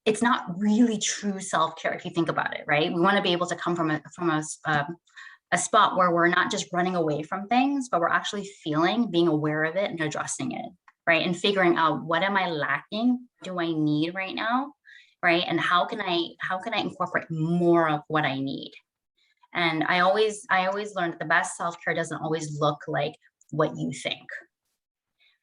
it's not really true self-care if you think about it, right? We want to be able to come from a spot where we're not just running away from things, but we're actually feeling, being aware of it and addressing it, right? And figuring out, what am I lacking? What do I need right now, right? And how can I incorporate more of what I need? And I always learned that the best self-care doesn't always look like what you think,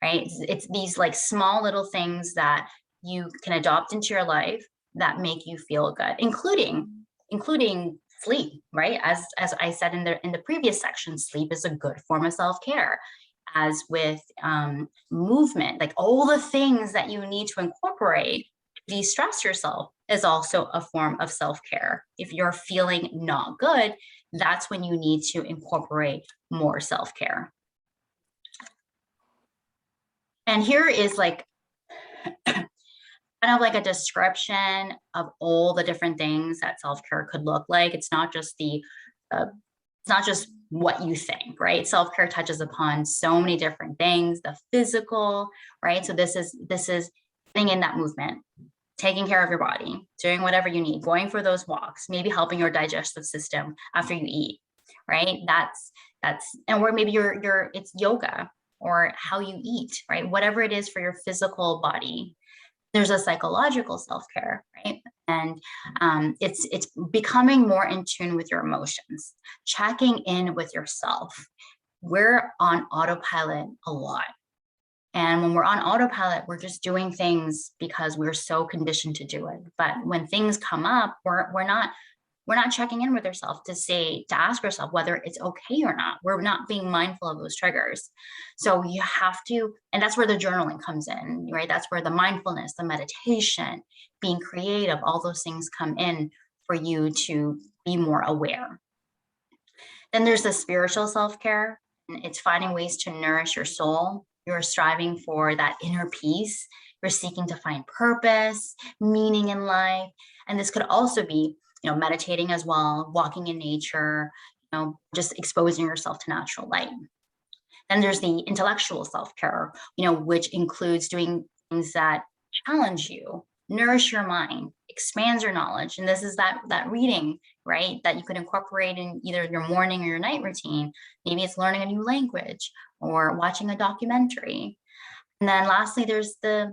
right? It's these like small little things that you can adopt into your life that make you feel good, including sleep, right? As I said in the previous section, sleep is a good form of self-care. As with movement, like all the things that you need to incorporate, de-stress yourself is also a form of self-care. If you're feeling not good, that's when you need to incorporate more self-care. And here is like kind of like a description of all the different things that self-care could look like. It's not just what you think, right? Self-care touches upon so many different things, the physical, right? So this is getting in that movement, taking care of your body, doing whatever you need, going for those walks, maybe helping your digestive system after you eat, right? And where maybe it's yoga or how you eat, right? Whatever it is for your physical body. There's a psychological self-care, right? And it's becoming more in tune with your emotions, checking in with yourself. We're on autopilot a lot. And when we're on autopilot, we're just doing things because we're so conditioned to do it. But when things come up, we're not checking in with ourselves to ask ourselves whether it's okay or not. We're not being mindful of those triggers. So you have to, and that's where the journaling comes in, right? That's where the mindfulness, the meditation, being creative, all those things come in for you to be more aware. Then there's the spiritual self-care. It's finding ways to nourish your soul. You're striving for that inner peace. You're seeking to find purpose, meaning in life. And this could also be, meditating as well, walking in nature, just exposing yourself to natural light. Then there's the intellectual self-care, which includes doing things that challenge you, nourish your mind, expands your knowledge. And this is that reading, right, that you could incorporate in either your morning or your night routine. Maybe it's learning a new language or watching a documentary. And then lastly, there's the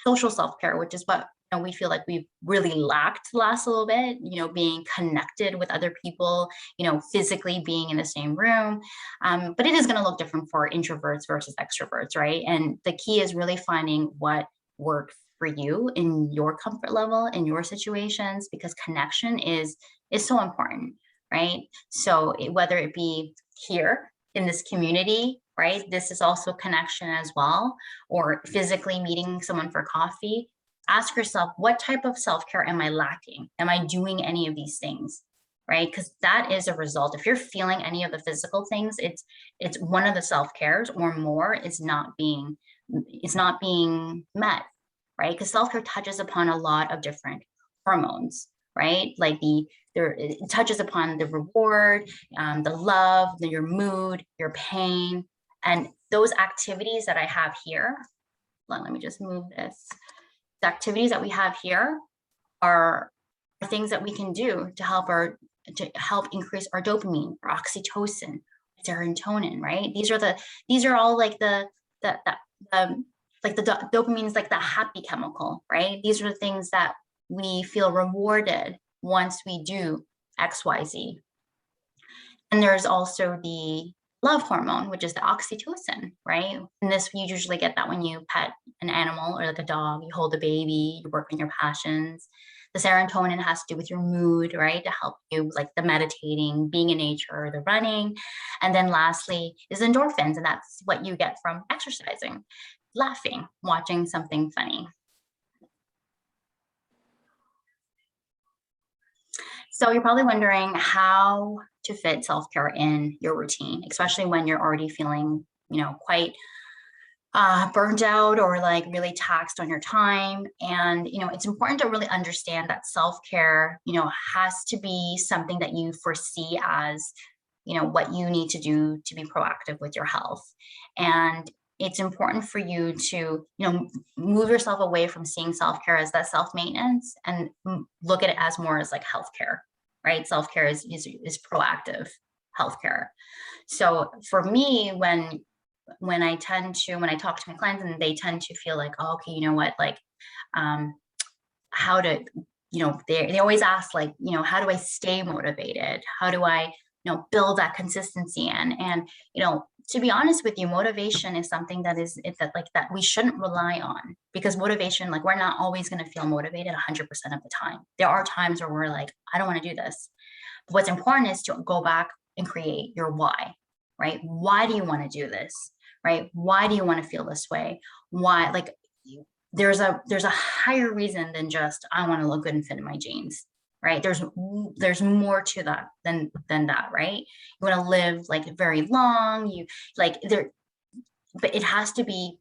social self-care, which is what we feel like we've really lacked the last little bit, being connected with other people, physically being in the same room. But it is going to look different for introverts versus extroverts, right? And the key is really finding what works for you in your comfort level, in your situations, because connection is so important, right? So whether it be here in this community, right? This is also connection as well, or physically meeting someone for coffee. Ask yourself, what type of self-care am I lacking? Am I doing any of these things, right? Because that is a result. If you're feeling any of the physical things, it's one of the self-cares or more is not being met, right? Because self-care touches upon a lot of different hormones, right? Like it touches upon the reward, the love, your mood, your pain, and those activities that I have here. Let me just move this. The activities that we have here are things that we can do to help increase our dopamine, our oxytocin, serotonin, right? These are all like the dopamine is like the happy chemical, right? These are the things that we feel rewarded once we do XYZ. And there's also the love hormone, which is the oxytocin, right? And this, you usually get that when you pet an animal or like a dog, you hold a baby, you work on your passions. The serotonin has to do with your mood, right? To help you, like the meditating, being in nature, the running. And then lastly is endorphins, and that's what you get from exercising, laughing, watching something funny. So you're probably wondering how to fit self-care in your routine, especially when you're already feeling, quite burned out or like really taxed on your time. And, it's important to really understand that self-care, has to be something that you foresee as, what you need to do to be proactive with your health. And it's important for you to, move yourself away from seeing self-care as that self-maintenance and look at it as more as like healthcare, right? Self-care is proactive healthcare. So for me, when I talk to my clients and they tend to feel like, oh, okay, you know what, like, how to, they always ask like, how do I stay motivated? How do I, build that consistency in? And, to be honest with you, motivation is something that we shouldn't rely on, because motivation, like we're not always going to feel motivated 100% of the time. There are times where we're like, I don't want to do this. But what's important is to go back and create your why, right? Why do you want to do this? Right? Why do you want to feel this way? Why? Like there's a higher reason than just I want to look good and fit in my jeans, right? There's more to that than that, right? You want to live like very long, but it has to be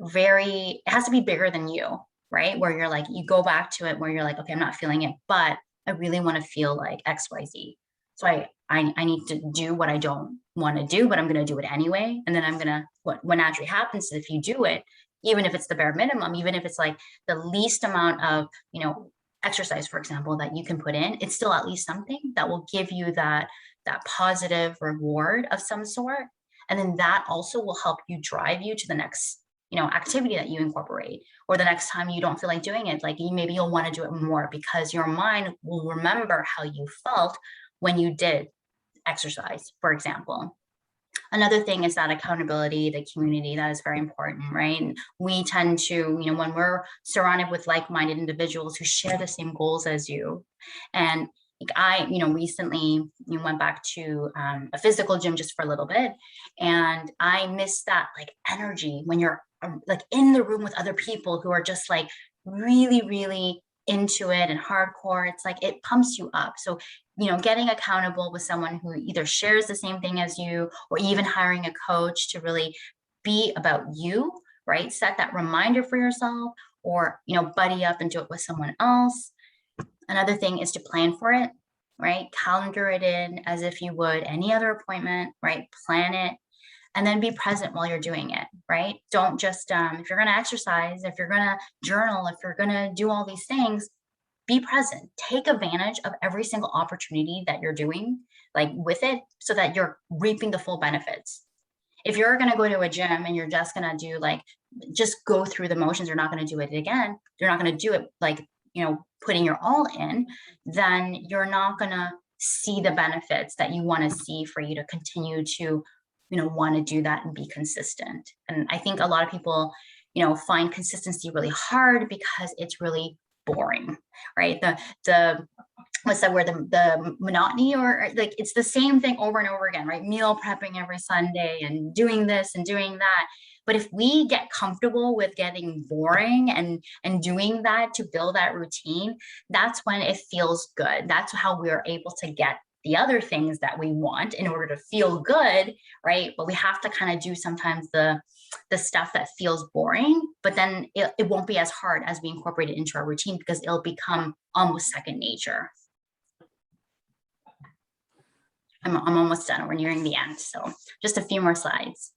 bigger than you, right? Where you're like, you go back to it where you're like, okay, I'm not feeling it, but I really want to feel like XYZ. So I need to do what I don't want to do, but I'm going to do it anyway. And then what naturally happens is if you do it, even if it's the bare minimum, even if it's like the least amount of, exercise, for example, that you can put in, it's still at least something that will give you that positive reward of some sort. And then that also will help you drive you to the next, activity that you incorporate, or the next time you don't feel like doing it, like maybe you'll want to do it more because your mind will remember how you felt when you did exercise, for example. Another thing is that accountability, the community, that is very important, right? And we tend to, when we're surrounded with like-minded individuals who share the same goals as you. And I, recently went back to a physical gym just for a little bit, and I miss that like energy when you're like in the room with other people who are just like really, really into it and hardcore, it's like it pumps you up. So, you know, getting accountable with someone who either shares the same thing as you, or even hiring a coach to really be about you, right? Set that reminder for yourself, or, you know, buddy up and do it with someone else. Another thing is to plan for it, right? Calendar it in as if you would any other appointment, right? Plan it, and then be present while you're doing it, right? Don't just, if you're going to exercise, if you're going to journal, if you're going to do all these things, be present. Take advantage of every single opportunity that you're doing, like with it, so that you're reaping the full benefits. If you're going to go to a gym and you're just going to do like, just go through the motions, you're not going to do it again, you're not going to do it like, you know, putting your all in, then you're not going to see the benefits that you want to see for you to continue to, you know, want to do that and be consistent. And I think a lot of people, you know, find consistency really hard because it's really boring, right? The what's that word, the monotony, or like it's the same thing over and over again, right? Meal prepping every Sunday and doing this and doing that. But if we get comfortable with getting boring and doing that to build that routine, that's when it feels good. That's how we are able to get the other things that we want in order to feel good, right? But we have to kind of do sometimes the stuff that feels boring, but then it won't be as hard as we incorporate it into our routine, because it'll become almost second nature. I'm almost done. We're nearing the end. So just a few more slides.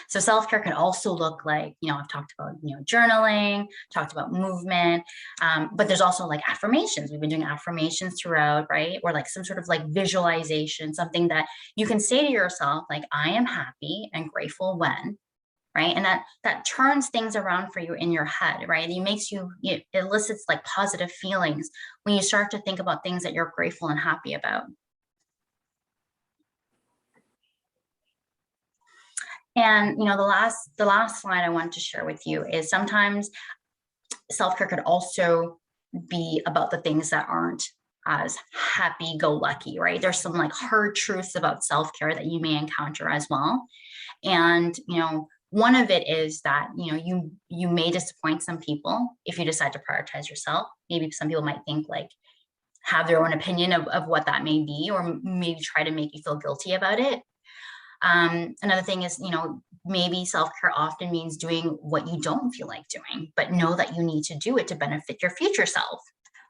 So self-care can also look like, you know, I've talked about, you know, journaling, talked about movement, but there's also like affirmations. We've been doing affirmations throughout, right? Or like some sort of like visualization, something that you can say to yourself, like, I am happy and grateful when, right? And that turns things around for you in your head, right? It makes you, it elicits like positive feelings when you start to think about things that you're grateful and happy about. And, you know, the last slide I want to share with you is sometimes self-care could also be about the things that aren't as happy-go-lucky, right? There's some like hard truths about self-care that you may encounter as well. And, you know, one of it is that, you know, you may disappoint some people if you decide to prioritize yourself. Maybe some people might think like, have their own opinion of what that may be, or maybe try to make you feel guilty about it. Another thing is, you know, maybe self-care often means doing what you don't feel like doing, but know that you need to do it to benefit your future self,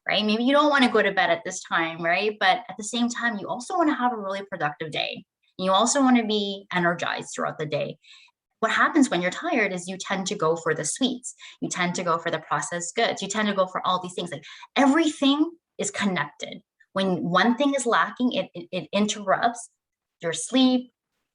right? Maybe you don't want to go to bed at this time, right? But at the same time, you also want to have a really productive day. You also want to be energized throughout the day. What happens when you're tired is you tend to go for the sweets. You tend to go for the processed goods. You tend to go for all these things. Like everything is connected. When one thing is lacking, it interrupts your sleep.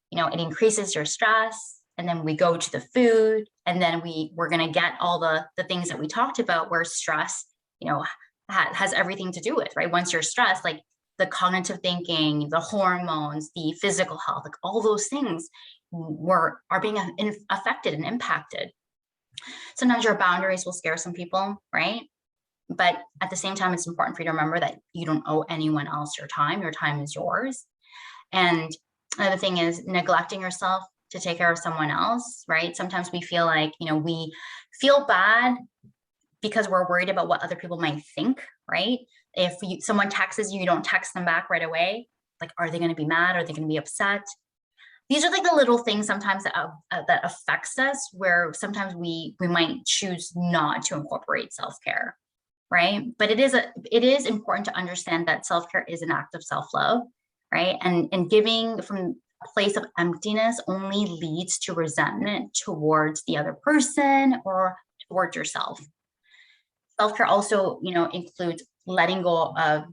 You know, it increases your stress, and then we go to the food, and then we're going to get all the things that we talked about, where stress, you know, has everything to do with, right? Once you're stressed, like the cognitive thinking, the hormones, the physical health, like all those things are being affected and impacted. Sometimes your boundaries will scare some people, right? But at the same time, it's important for you to remember that you don't owe anyone else your time. Your time is yours. And another thing is neglecting yourself to take care of someone else, right? Sometimes we feel like, you know, we feel bad because we're worried about what other people might think, right? If someone texts you, you don't text them back right away. Like, are they going to be mad? Are they going to be upset? These are like the little things sometimes that affects us, where sometimes we might choose not to incorporate self-care, right? But it is important to understand that self-care is an act of self-love, right? And giving from a place of emptiness only leads to resentment towards the other person or towards yourself. Self-care also, you know, includes letting go of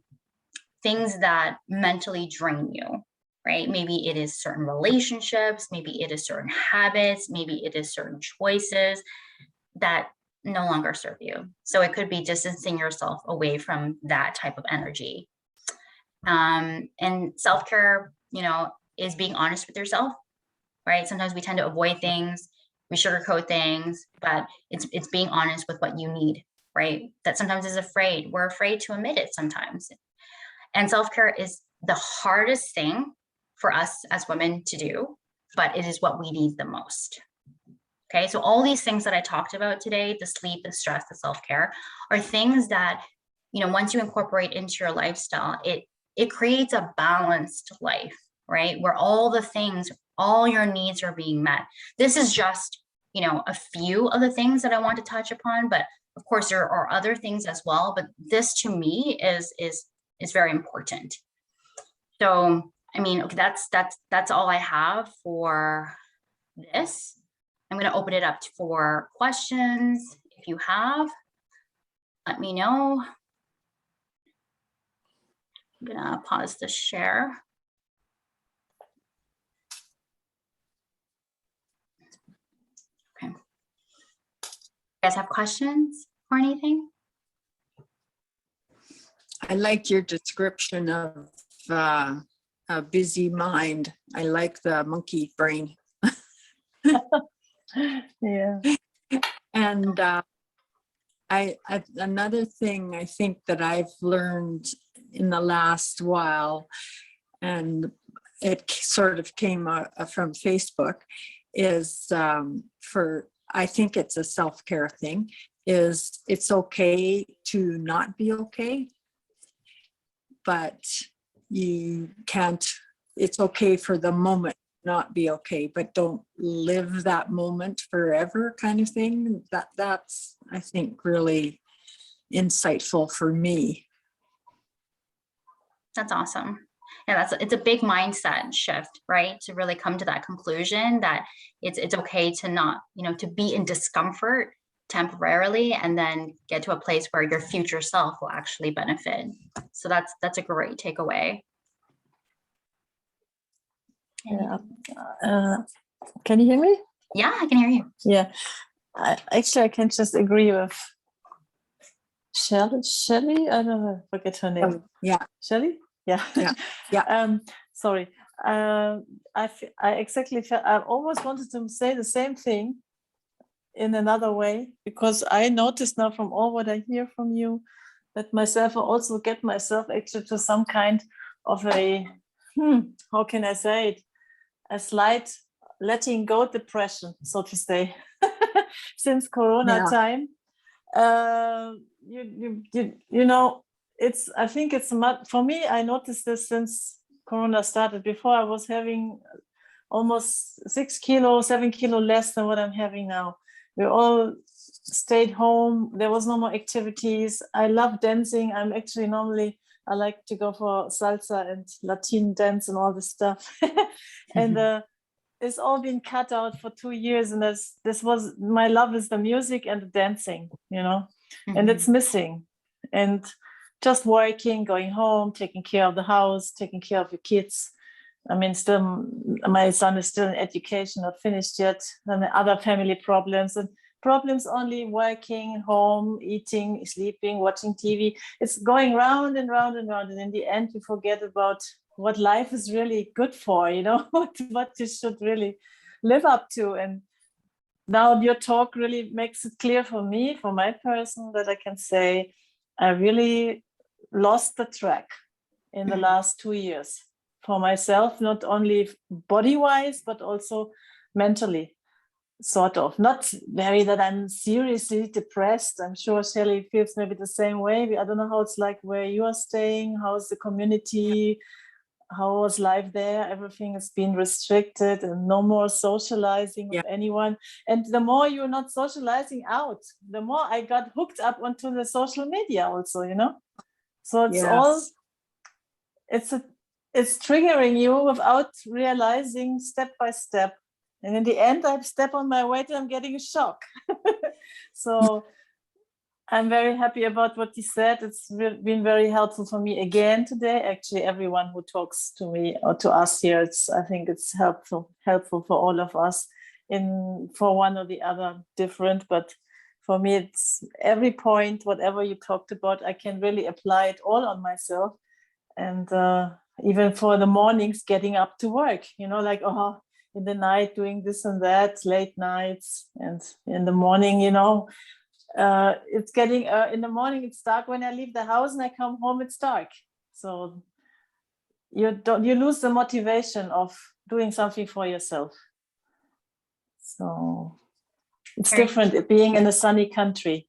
things that mentally drain you, right? Maybe it is certain relationships, maybe it is certain habits, maybe it is certain choices that no longer serve you. So it could be distancing yourself away from that type of energy. And self-care, you know, is being honest with yourself, right? Sometimes we tend to avoid things, we sugarcoat things, but it's being honest with what you need, right? That sometimes is afraid. We're afraid to admit it sometimes. And self-care is the hardest thing for us as women to do, but it is what we need the most. Okay, so all these things that I talked about today, the sleep, the stress, the self-care, are things that once you incorporate into your lifestyle, it creates a balanced life, right? Where all the things, all your needs are being met. This is just, a few of the things that I want to touch upon, but of course there are other things as well. But this to me is very important. So, I mean, okay, that's all I have for this. I'm going to open it up for questions. If you have, let me know. I'm going to pause the share. Okay. You guys have questions or anything? I like your description of a busy mind. I like the monkey brain. Yeah. And another thing I think that I've learned in the last while, and it sort of came from Facebook, is I think it's a self-care thing, is it's okay to not be okay, but you can't, it's okay for the moment not be okay, but don't live that moment forever, kind of thing. That's I think really insightful for me. That's awesome. Yeah, it's a big mindset shift, right? To really come to that conclusion that it's okay to not, to be in discomfort temporarily, and then get to a place where your future self will actually benefit. So that's a great takeaway. Yeah. Can you hear me? Yeah, I can hear you. Yeah. I can just agree with Shelley. I don't know, I forget her name. Yeah. Shelley? Yeah. Yeah. Sorry. I exactly felt, I almost wanted to say the same thing in another way, because I noticed now from all what I hear from you that myself, I also get myself actually to some kind of a, how can I say it? A slight letting go depression, so to say, since Corona time. It's, I think it's for me, I noticed this since Corona started. Before I was having almost 6 kilos, 7 kilos less than what I'm having now. We all stayed home. There was no more activities. I love dancing. I'm actually normally, I like to go for salsa and Latin dance and all this stuff. And it's all been cut out for 2 years. And this was, my love is the music and the dancing, and it's missing. And just working, going home, taking care of the house, taking care of your kids. I mean, still, my son is still in education, not finished yet. And the other family problems, and problems only working, home, eating, sleeping, watching TV. It's going round and round and round. And in the end, you forget about what life is really good for, what you should really live up to. And now your talk really makes it clear for me, for my person, that I can say I really lost the track in the last 2 years for myself, not only body-wise, but also mentally, sort of. Not very that I'm seriously depressed. I'm sure Shelley feels maybe the same way. I don't know how it's like where you are staying. How's the community? How was life there? Everything has been restricted and no more socializing with anyone. And the more you're not socializing out, the more I got hooked up onto the social media also, So it's all, it's triggering you without realizing, step by step. And in the end, I step on my weight and I'm getting a shock. So I'm very happy about what you said. It's been very helpful for me again today. Actually, everyone who talks to me or to us here, I think it's helpful for all of us for one or the other different. But for me, it's every point, whatever you talked about, I can really apply it all on myself. And even for the mornings, getting up to work, like, in the night doing this and that, late nights, and in the morning, it's getting in the morning, it's dark when I leave the house, and I come home, it's dark. So you lose the motivation of doing something for yourself. So it's different being in a sunny country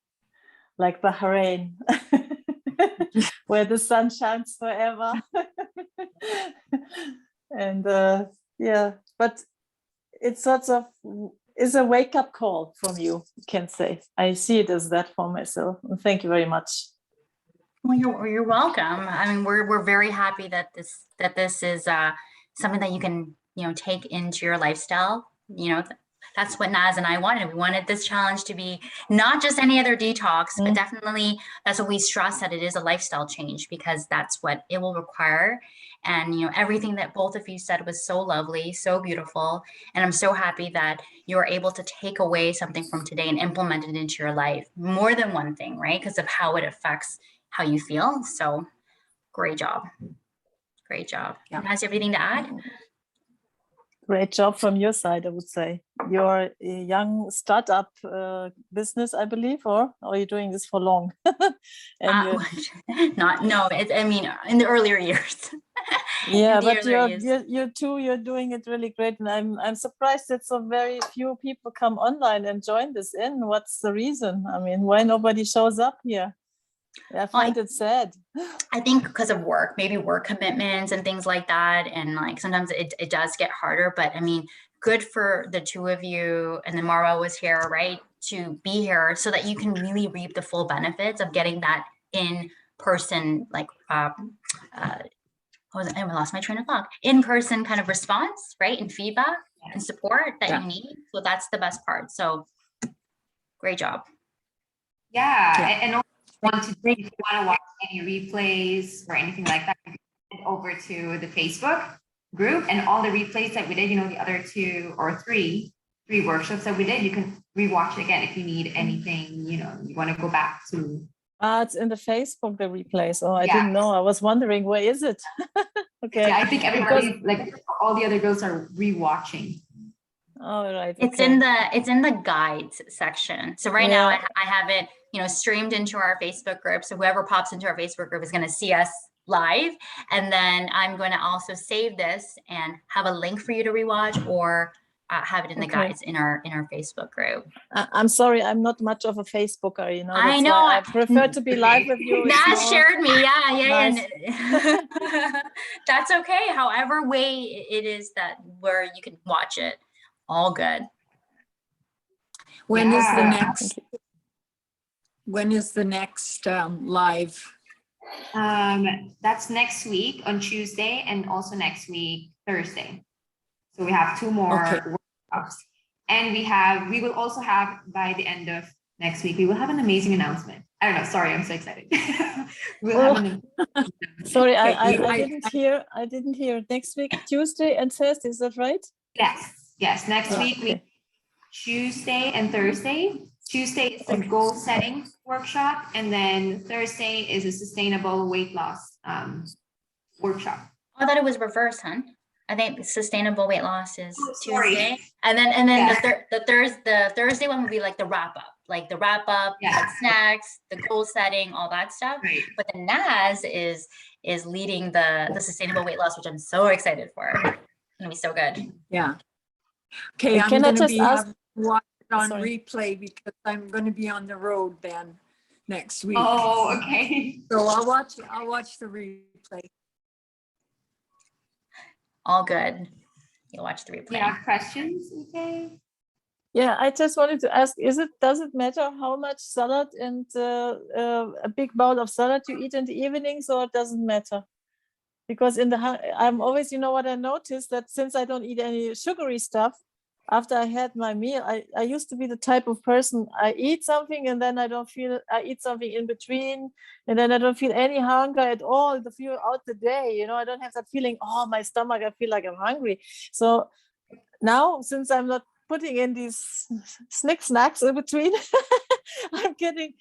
like Bahrain. where the sun shines forever. And yeah, but it's sort of is a wake-up call from you can say. I see it as that for myself. And thank you very much. Well, you're welcome. I mean, we're very happy that this is something that you can, take into your lifestyle. That's what Naz and I wanted. We wanted this challenge to be not just any other detox, but definitely that's what we stress, that it is a lifestyle change, because that's what it will require. And everything that both of you said was so lovely, so beautiful. And I'm so happy that you're able to take away something from today and implement it into your life. More than one thing, right? Because of how it affects how you feel. So great job. Great job. Yeah. Naz, you have anything to add? Great job from your side, I would say. You're a young startup business, I believe, or are you doing this for long? And I mean, in the earlier years. yeah, but you're doing it really great, and I'm surprised that so very few people come online and join this in. What's the reason? I mean, why nobody shows up here? I find it sad. I think because of work, maybe work commitments and things like that. And like sometimes it does get harder, but I mean, good for the two of you. And then Marwa was here, right, to be here so that you can really reap the full benefits of getting that in person, like, I lost my train of thought, in person kind of response, right, and feedback and support that you need. So that's the best part. So great job. Yeah. And if you want to watch any replays or anything like that, head over to the Facebook group, and all the replays that we did, the other 2 or 3 workshops that we did, you can rewatch it again if you need anything, you want to go back to. It's in the Facebook, the replays. Oh, I didn't know. I was wondering, where is it? Okay. Yeah, I think everybody, all the other girls are rewatching. All right. It's in the guides section. So right now I have it, streamed into our Facebook group. So whoever pops into our Facebook group is going to see us live. And then I'm going to also save this and have a link for you to rewatch, or have it in the guides in our Facebook group. I'm sorry, I'm not much of a Facebooker, I know. I prefer to be live with you. Naz shared me. Nice. And that's okay. However way it is that where you can watch it. All good. When is the next live? That's next week on Tuesday, and also next week Thursday. So we have 2 more workshops, and we will also have, by the end of next week, we will have an amazing announcement. I don't know. Sorry, I'm so excited. Sorry, I didn't hear. Next week, Tuesday and Thursday. Is that right? Yes. Next week, we Tuesday and Thursday. Tuesday is the goal setting workshop, and then Thursday is a sustainable weight loss workshop. I thought it was reversed, huh? I think sustainable weight loss is Tuesday, and then the Thursday one would be like the wrap up, like snacks, the goal setting, all that stuff. Right. But then Naz is leading the sustainable weight loss, which I'm so excited for. It's gonna be so good. Yeah. Okay, I'm going to be watch it on replay because I'm going to be on the road then next week. Oh, okay. So I'll watch the replay. All good. You'll watch the replay. Yeah, questions, okay? Yeah, I just wanted to ask, does it matter how much salad and a big bowl of salad you eat in the evenings, or it doesn't matter? Because I'm always, what I noticed, that since I don't eat any sugary stuff, after I had my meal, I used to be the type of person, I eat something and then I eat something in between, and then I don't feel any hunger at all throughout the day. I don't have that feeling, my stomach, I feel like I'm hungry. So now, since I'm not putting in these snacks in between, I'm getting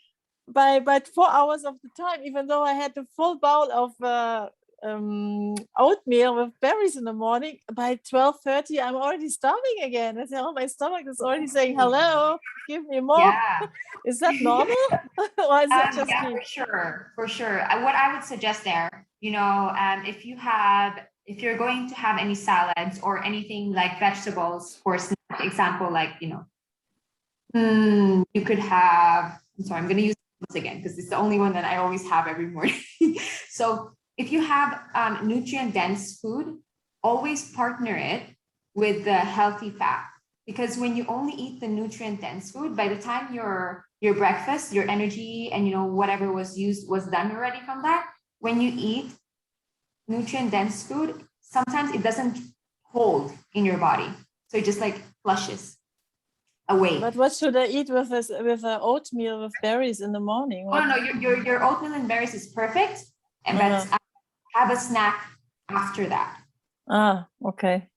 by 4 hours of the time, even though I had the full bowl of oatmeal with berries in the morning, by 12:30 I'm already starving again. I say, my stomach is already saying, hello, give me more. Yeah. Is that normal? Or is that just me? For sure. What I would suggest there, if you're going to have any salads or anything like vegetables, for example, like, you could have, I'm going to use again, because it's the only one that I always have every morning. So if you have nutrient dense food, always partner it with the healthy fat, because when you only eat the nutrient dense food, by the time your breakfast, your energy, and whatever was used was done already from that. When you eat nutrient dense food, sometimes it doesn't hold in your body, so it just like flushes away. But what should I eat with this, with oatmeal with berries in the morning? Oh no, your oatmeal and berries is perfect, and but have a snack after that. Okay.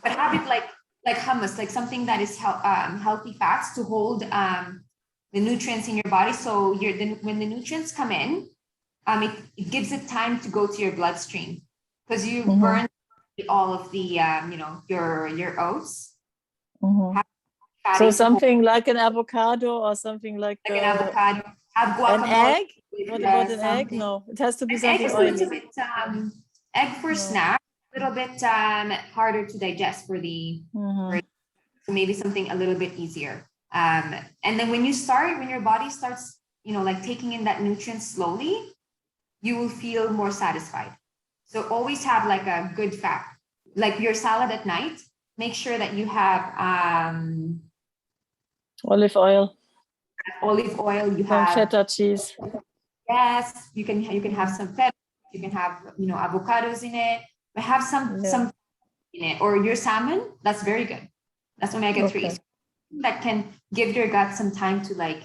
But have it like hummus, like something that is healthy fats to hold the nutrients in your body. So when the nutrients come in, it gives it time to go to your bloodstream, because you burn all of the your oats. So something like an avocado or something like an avocado. Have an guacamole. egg? What about an egg? No, it has to be something egg oily. is a little bit egg for snack, a little bit harder to digest for the so maybe something a little bit easier. And then when your body starts like taking in that nutrient slowly, you will feel more satisfied. So always have like a good fat, like your salad at night. Make sure that you have olive oil. You some have feta cheese. Yes, you can have some feta. You can have avocados in it, but have some in it, or your salmon. That's very good. That's omega-3 that can give your gut some time to like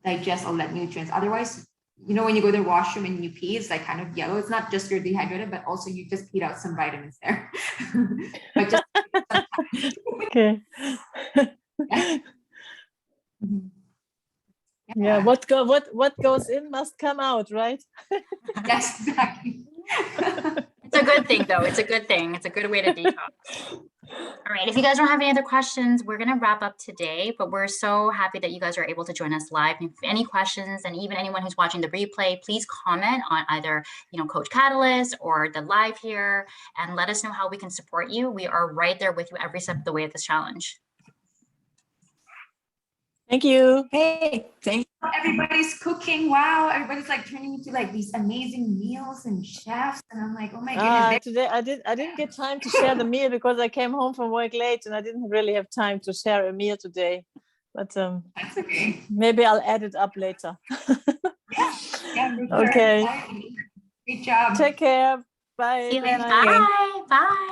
digest all that nutrients. Otherwise, when you go to the washroom and you pee, it's like kind of yellow. It's not just you're dehydrated, but also you just peed out some vitamins there. But just okay. Yeah, what goes in must come out, right? Yes, exactly. It's a good thing, though. It's a good thing. It's a good way to detox. All right. If you guys don't have any other questions, we're going to wrap up today, but we're so happy that you guys are able to join us live. If any questions, and even anyone who's watching the replay, please comment on either, Coach Catalyst or the live here, and let us know how we can support you. We are right there with you every step of the way of this challenge. Thank you. Hey, thank you. Everybody's cooking. Wow. Everybody's like turning into like these amazing meals and chefs. And I'm like, oh my goodness. Today I didn't get time to share the meal because I came home from work late and I didn't really have time to share a meal today. But that's okay. Maybe I'll add it up later. Yeah, for sure. Okay. Great job. Take care. Bye. See you later. Bye. Bye. Bye.